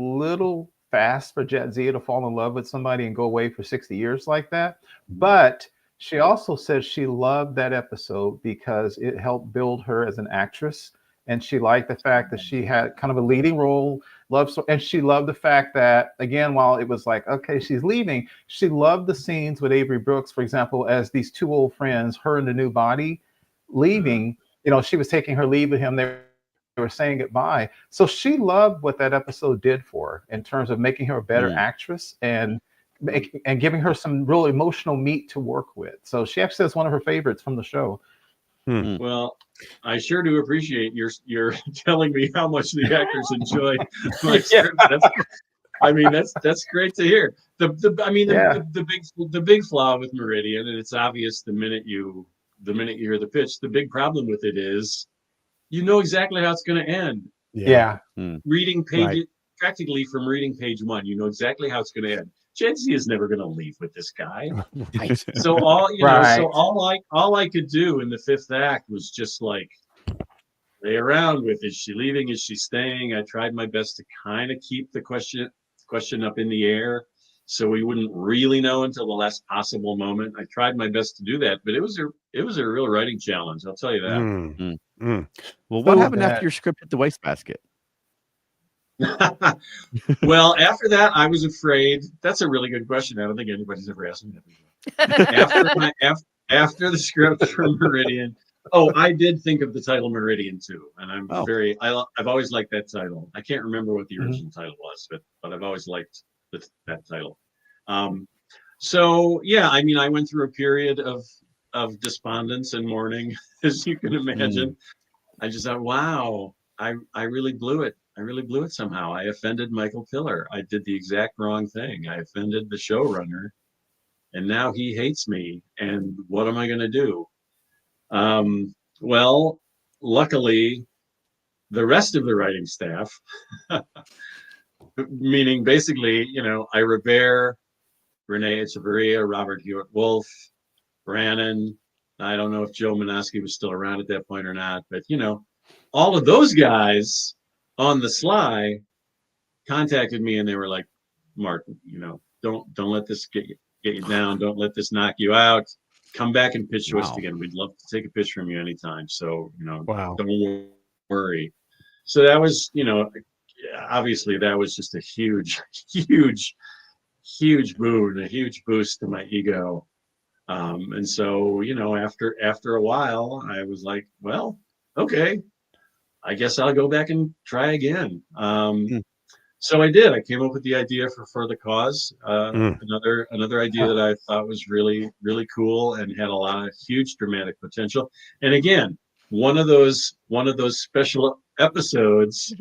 little fast for Jadzia to fall in love with somebody and go away for 60 years like that, but she also said she loved that episode because it helped build her as an actress, and she liked the fact that she had kind of a leading role, and she loved the fact that, again, while it was like, okay, she's leaving, she loved the scenes with Avery Brooks, for example, as these two old friends, her and the new body, leaving. She was taking her leave of him. They were saying goodbye. So she loved what that episode did for her in terms of making her a better actress and giving her some real emotional meat to work with. So she actually is one of her favorites from the show. Well, I sure do appreciate your telling me how much the actors enjoy my script. That's great to hear. The big flaw with Meridian, and it's obvious the minute you hear the pitch, the big problem with it is you know exactly how it's going to end. Yeah. Reading page, practically from reading page one, you know exactly how it's going to end. Jadzia is never going to leave with this guy. So all I could do in the fifth act was just like play around with, is she leaving? Is she staying? I tried my best to kind of keep the question up in the air, so we wouldn't really know until the last possible moment. I tried my best to do that, but it was a real writing challenge. I'll tell you that. Well, what happened after your script hit the wastebasket? Well, after that, I was afraid. That's a really good question. I don't think anybody's ever asked me that. After the script from Meridian, I did think of the title Meridian too, and I've always liked that title. I can't remember what the original title was, but I've always liked that title. So yeah, I went through a period of despondence and mourning, as you can imagine. I just thought, wow, I really blew it. I really blew it somehow. I offended Michael Pillar. I did the exact wrong thing. I offended the showrunner, and now he hates me. And what am I going to do? Well, luckily, the rest of the writing staff, meaning basically, Ira Bear, Renee Echeverria, Robert Hewitt-Wolf, Brannon. I don't know if Joe Manoski was still around at that point or not, but all of those guys on the sly contacted me, and they were like, "Mark, don't let this get you down. Don't let this knock you out. Come back and pitch to us again. We'd love to take a pitch from you anytime. So don't worry." So that was, obviously that was just a huge boon, a huge boost to my ego. And so, after a while, I was like, well, okay, I guess I'll go back and try again. So I did. I came up with the idea for the cause. Another idea that I thought was really, really cool and had a lot of huge dramatic potential. And again, one of those special episodes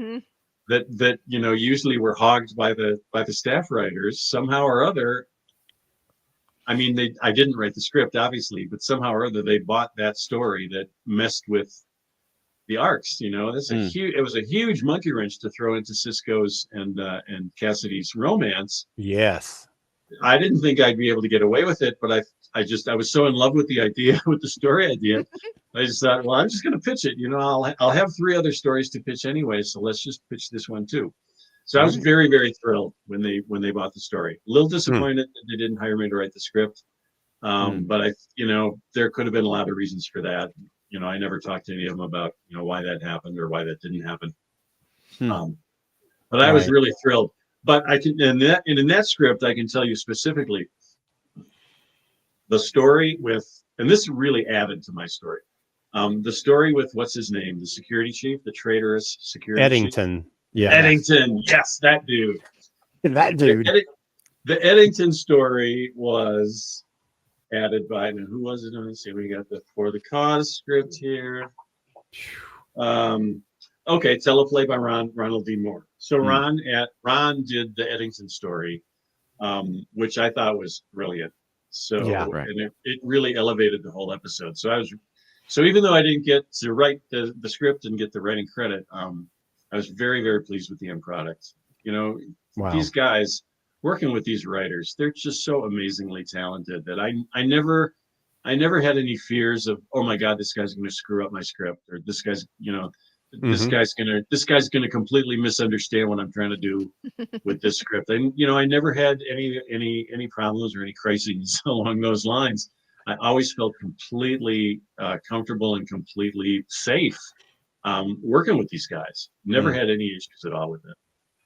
that usually were hogged by the staff writers. Somehow or other, I mean, I didn't write the script, obviously, but somehow or other they bought that story that messed with the arcs. You know, that's it was a huge monkey wrench to throw into Cisco's and Cassidy's romance. Yes. I didn't think I'd be able to get away with it, but I was so in love with the idea, with the story idea. I just thought, well, I'm just going to pitch it. You know, I'll have 3 other stories to pitch anyway, so let's just pitch this one too. So I was very, very thrilled when they bought the story. A little disappointed that they didn't hire me to write the script, but there could have been a lot of reasons for that. You know, I never talked to any of them about why that happened or why that didn't happen. But I was really thrilled. But I can in that script I can tell you specifically the story with, and this really added to my story. The story with what's his name, the security chief, the traitorous security Eddington. chief. Yeah. Eddington, yes, that dude. That dude. The Eddington story was added by, now who was it? Let's see, we got the For the Cause script here. Okay, teleplay by Ronald D. Moore. So Ron did the Eddington story, which I thought was brilliant. So and it really elevated the whole episode. So even though I didn't get to write the script and get the writing credit, I was very, very pleased with the end product. You know, these guys working with these writers, they're just so amazingly talented that I never had any fears of, oh my God, this guy's going to screw up my script, or this guy's, this guy's gonna completely misunderstand what I'm trying to do with this script. And I never had any problems or any crises along those lines. I always felt completely comfortable and completely safe working with these guys. Never had any issues at all with it.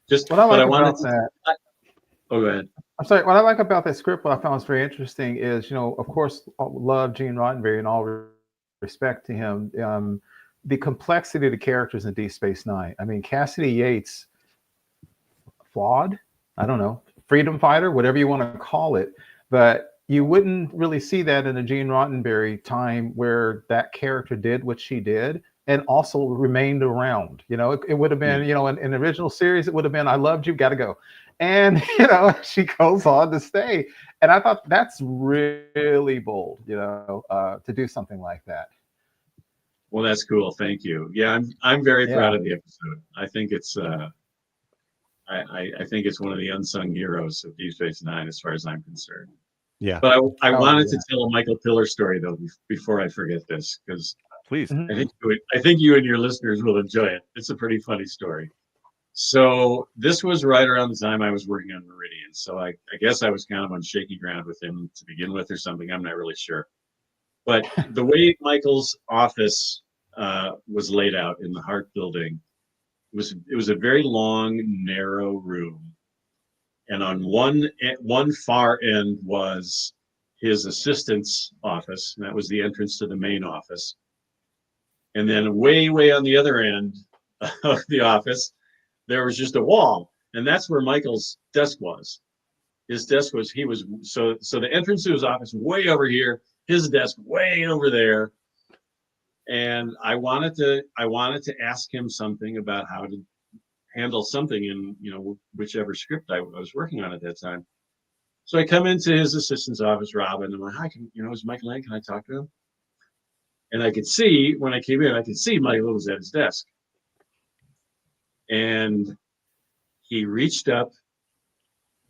Just what I like about that. Oh, go ahead. I'm sorry. What I like about that script, what I found was very interesting, is of course, love Gene Roddenberry in all respect to him. The complexity of the characters in Deep Space Nine. I mean, Cassidy Yates, flawed, I don't know, freedom fighter, whatever you want to call it, but you wouldn't really see that in a Gene Roddenberry time where that character did what she did and also remained around. It would have been, in the original series, it would have been, I loved you, gotta go. And, she goes on to stay. And I thought that's really bold, to do something like that. Well, that's cool. Thank you. Yeah, I'm very proud of the episode. I think it's I think it's one of the unsung heroes of Deep Space Nine, as far as I'm concerned. Yeah. But I wanted to tell a Michael Piller story though before I forget this, because please, I think you and your listeners will enjoy it. It's a pretty funny story. So this was right around the time I was working on Meridian. So I guess I was kind of on shaky ground with him to begin with, or something. I'm not really sure. But the way Michael's office was laid out in the Hart building, it was a very long, narrow room, and on one far end was his assistant's office, and that was the entrance to the main office. And then way on the other end of the office, there was just a wall, and that's where Michael's desk was. His desk was so the entrance to his office way over here, his desk way over there. And I wanted to ask him something about how to handle something in whichever script I was working on at that time. So I come into his assistant's office, Robin, and I'm like, hi, is Michael in? Can I talk to him? And I could see when I came in, Michael was at his desk, and he reached up.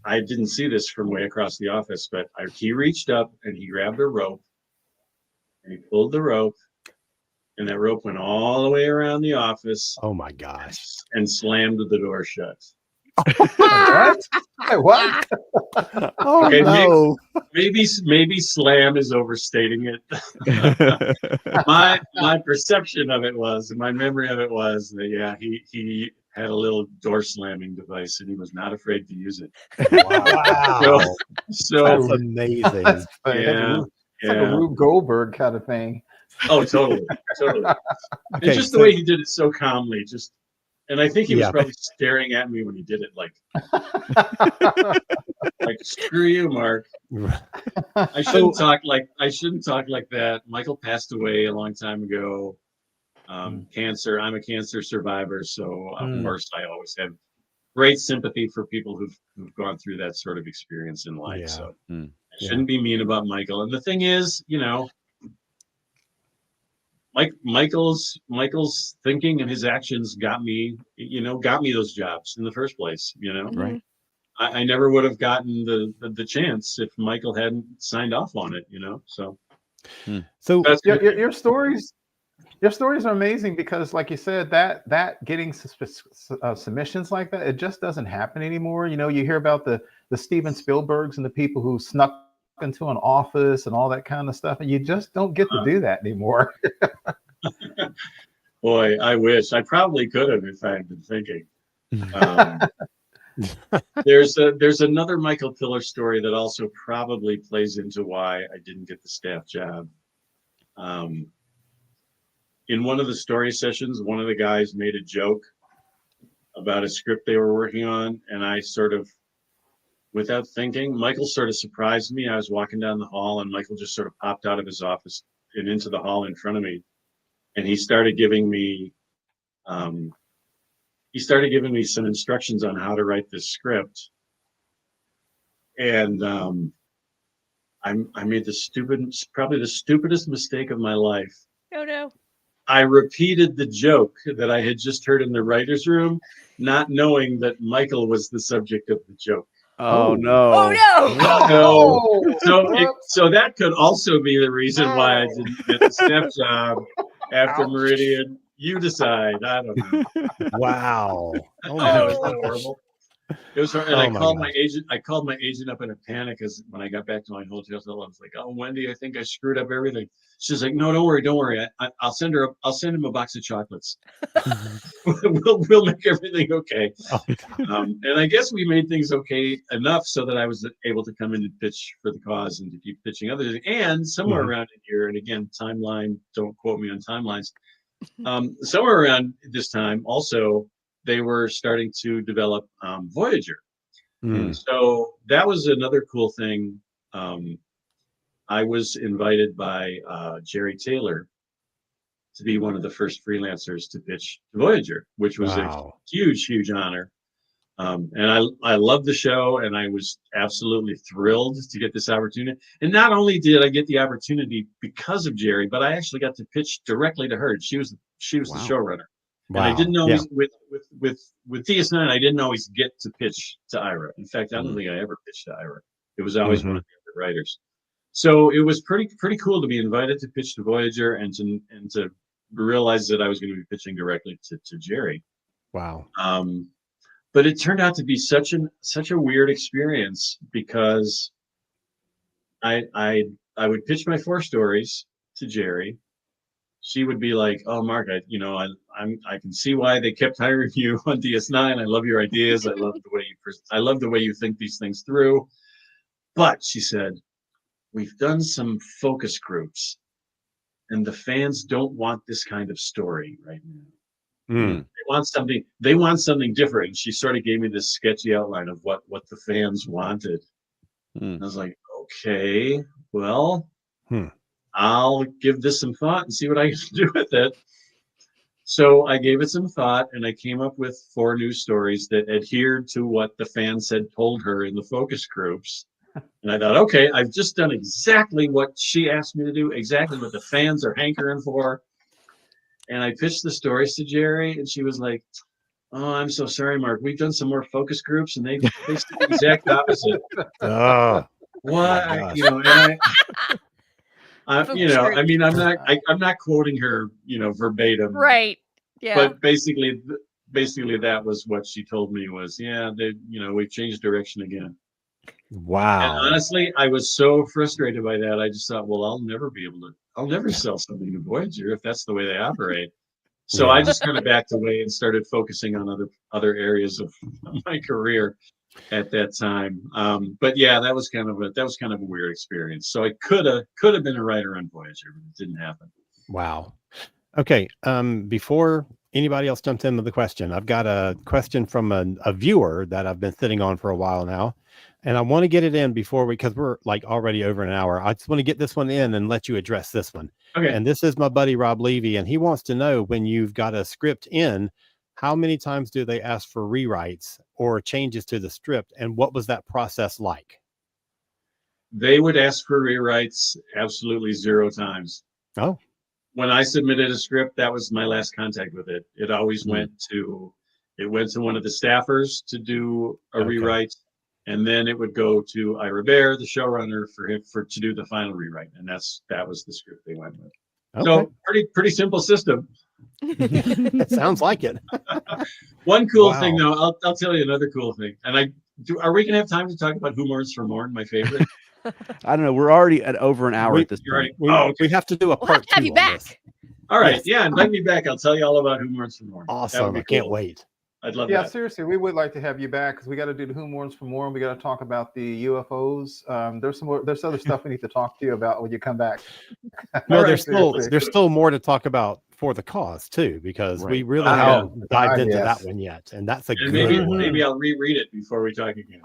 I didn't see this from way across the office, but he reached up and he grabbed a rope, and he pulled the rope. And that rope went all the way around the office. Oh my gosh! And slammed the door shut. What? Oh okay, no! Maybe slam is overstating it. my perception of it was, my memory of it was that he had a little door slamming device and he was not afraid to use it. Wow! So that's amazing. It's like a Rube Goldberg kind of thing. Oh, totally. Okay, and just the way he did it so calmly, and I think he was probably staring at me when he did it, like screw you, Mark. I shouldn't talk like that. Michael passed away a long time ago. Cancer. I'm a cancer survivor, so of course I always have great sympathy for people who've gone through that sort of experience in life. So I shouldn't be mean about Michael. And the thing is, Michael's thinking and his actions got me those jobs in the first place. Right. I never would have gotten the chance if Michael hadn't signed off on it. So that's your stories are amazing because, like you said, that getting submissions like that, it just doesn't happen anymore. You hear about the Steven Spielbergs and the people who snuck into an office and all that kind of stuff, and you just don't get to do that anymore. Boy, I wish. I probably could have if I had been thinking. There's another Michael Piller story that also probably plays into why I didn't get the staff job. In one of the story sessions, one of the guys made a joke about a script they were working on, and I sort of, without thinking, Michael sort of surprised me. I was walking down the hall, and Michael just sort of popped out of his office and into the hall in front of me, and he started giving me some instructions on how to write this script. And I made probably the stupidest mistake of my life. Oh no. I repeated the joke that I had just heard in the writer's room, not knowing that Michael was the subject of the joke. Oh no. Oh no. So that could also be the reason why I didn't get the staff job after Meridian. You decide. I don't know. Wow. Oh I know, my it's not gosh. horrible. It was, and I called my agent. I called my agent up in a panic because when I got back to my hotel, I was like, "Oh, Wendy, I think I screwed up everything." She's like, "No, don't worry. I'll send him a box of chocolates. we'll make everything okay." And I guess we made things okay enough so that I was able to come in and pitch for the cause and to keep pitching other things. And somewhere around here, and again, timeline. Don't quote me on timelines. Somewhere around this time, also, they were starting to develop Voyager. So that was another cool thing. I was invited by Jerry Taylor to be one of the first freelancers to pitch Voyager, which was a huge honor. And I loved the show, and I was absolutely thrilled to get this opportunity. And not only did I get the opportunity because of Jerry, but I actually got to pitch directly to her. She was the showrunner. Wow. And I didn't always with DS9, I didn't always get to pitch to Ira. In fact, I don't think I ever pitched to Ira. It was always one of the other writers. So it was pretty cool to be invited to pitch to Voyager and to realize that I was going to be pitching directly to Jerry. Wow. But it turned out to be such a weird experience because I would pitch my 4 stories to Jerry. She would be like, "Oh, Mark, I can see why they kept hiring you on DS9. I love your ideas. I love the way you think these things through." But she said, "We've done some focus groups, and the fans don't want this kind of story right now. They want something different." And she sort of gave me this sketchy outline of what the fans wanted. I was like, okay, well, I'll give this some thought and see what I can do with it. So I gave it some thought, and I came up with 4 new stories that adhered to what the fans had told her in the focus groups. And I thought, okay, I've just done exactly what she asked me to do, exactly what the fans are hankering for. And I pitched the stories to Jerry, and she was like, "Oh, I'm so sorry, Mark. We've done some more focus groups, and they said the exact opposite." What? And I'm not quoting her, verbatim. Right. Yeah. But basically that was what she told me was, we've changed direction again. Wow. And honestly, I was so frustrated by that. I just thought, well, I'll never sell something to Voyager if that's the way they operate. So I just kind of backed away and started focusing on other areres of my career at that time. But yeah, that was kind of a weird experience. So I could have been a writer on Voyager, but it didn't happen. Wow. Okay. Before anybody else jumps into the question, I've got a question from a viewer that I've been sitting on for a while now. And I want to get it in because we're like already over an hour. I just want to get this one in and let you address this one. Okay. And this is my buddy, Rob Levy. And he wants to know, when you've got a script in, how many times do they ask for rewrites or changes to the script? And what was that process like? they would ask for rewrites absolutely 0 times. Oh. When I submitted a script, that was my last contact with it. It always went to one of the staffers to do a rewrite, and then it would go to Ira Bear, the showrunner, to do the final rewrite, and that was the script they went with. So pretty simple system. It sounds like it. One cool thing, though, I'll tell you another cool thing. And are we gonna have time to talk about Who Mourns For Morn, my favorite? I don't know. We're already at over an hour at this point. We have to do a part 2. Have you back. All right, invite me back. I'll tell you all about Who Mourns For Morn. Awesome. I can't wait. I'd love that. Yeah, seriously, we would like to have you back because we got to do the Who Mourns For Morn. We got to talk about the UFOs. There's other stuff we need to talk to you about when you come back. No, there's still more to talk about for the cause too, because we really haven't dived into that one yet, and that's a good one. Maybe I'll reread it before we talk again.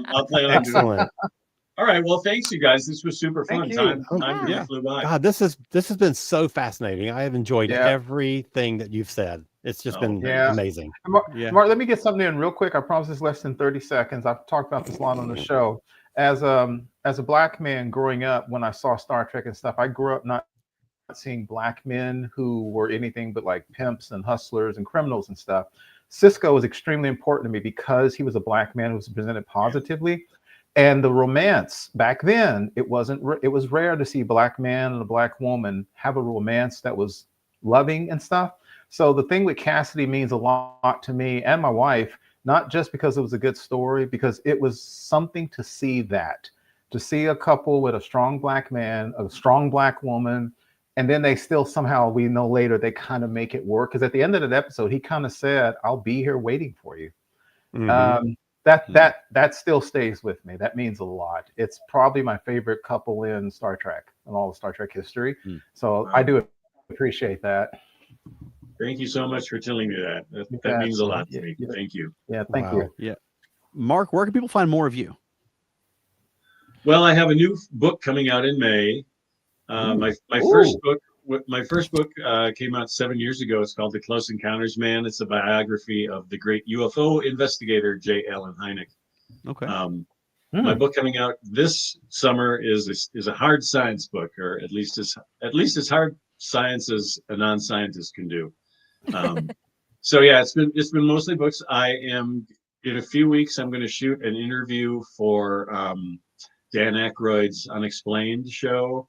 I'll plan on Excellent. All right. Well, thanks, you guys. This was super fun. Time really flew by. God, this has been so fascinating. I have enjoyed everything that you've said. It's just been amazing. Mark, let me get something in real quick. I promise it's less than 30 seconds. I've talked about this a lot on the show. As a black man growing up, when I saw Star Trek and stuff, I grew up not seeing black men who were anything but like pimps and hustlers and criminals and stuff. Cisco was extremely important to me because he was a black man who was presented positively. And the romance back then, it was rare to see a black man and a black woman have a romance that was loving and stuff. So the thing with Cassidy means a lot to me and my wife, not just because it was a good story, because it was something to see a couple with a strong black man, a strong black woman, and then they still somehow, we know later, they kind of make it work. Because at the end of that episode, he kind of said, "I'll be here waiting for you." That still stays with me. That means a lot. It's probably my favorite couple in Star Trek, in all of Star Trek history. So I do appreciate that. Thank you so much for telling me that. That means a lot to me. Thank you. Yeah, thank you. Yeah, Mark, where can people find more of you? Well, I have a new book coming out in May. My first book came out 7 years ago. It's called The Close Encounters Man. It's a biography of the great UFO investigator J. Allen Hynek. Okay. My book coming out this summer is a hard science book, or at least as hard science as a non-scientist can do. So yeah, it's been mostly books. I am in a few weeks. I'm going to shoot an interview for Dan Aykroyd's Unexplained show,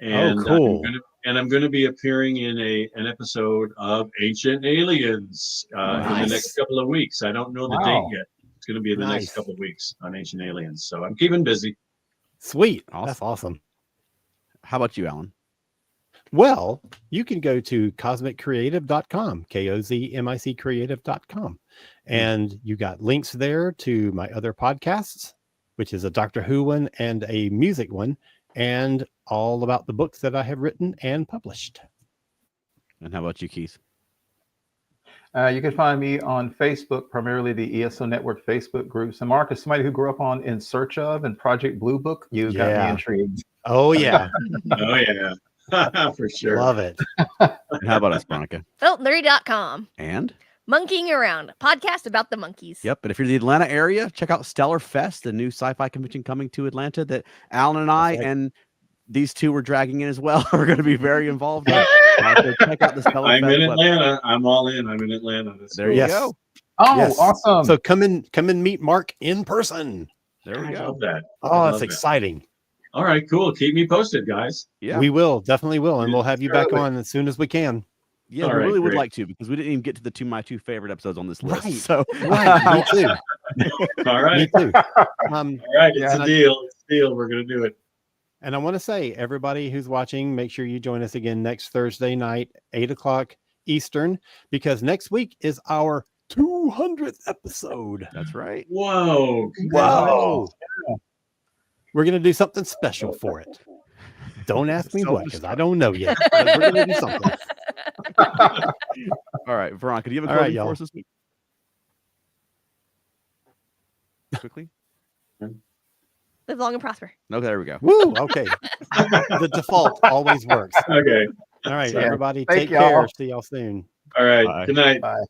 and cool. I'm going to be appearing in an episode of Ancient Aliens in the next couple of weeks. I don't know the date yet. It's going to be in the next couple of weeks on Ancient Aliens. So I'm keeping busy. Sweet. That's awesome. How about you, Alan? Well, you can go to cosmiccreative.com, KOZMIC creative.com. And you got links there to my other podcasts, which is a Doctor Who one and a music one, and all about the books that I have written and published. And how about you, Keith? You can find me on Facebook, primarily the ESO Network Facebook groups. And Mark is somebody who grew up on In Search Of and Project Blue Book. You got me intrigued. Oh, yeah. Oh, yeah. For sure. Love it. And how about us, Veronica? Feltnerdy.com. And? Monkeying Around, a podcast about the monkeys. Yep. And if you're in the Atlanta area, check out Stellar Fest, the new sci-fi convention coming to Atlanta that Alan and I and these two were dragging in as well. We're going to be very involved in. So check out the Stellar Fest. I'm in Atlanta. I'm all in. I'm in Atlanta. There you go. Oh, awesome. So come and meet Mark in person. There we go. I love that. Oh, that's exciting. All right, cool. Keep me posted, guys. Yeah, we will. Definitely will. And we'll have you back on as soon as we can. Yeah, we really would like to, because we didn't even get to my two favorite episodes on this list. Right. So me too. All right. Me too. All right, it's a deal. It's a deal. We're going to do it. And I want to say, everybody who's watching, make sure you join us again next Thursday night, 8:00 Eastern, because next week is our 200th episode. That's right. Whoa. Whoa. We're going to do something special for it. Don't ask me what, because I don't know yet. But we're going to do something. All right, Veronica, do you have a closing for us this week? Quickly. Live long and prosper. No, there we go. Woo! Okay. The default always works. Okay. All right, everybody. Thank Take y'all. care. See y'all soon. All right. Bye. Good night. Bye.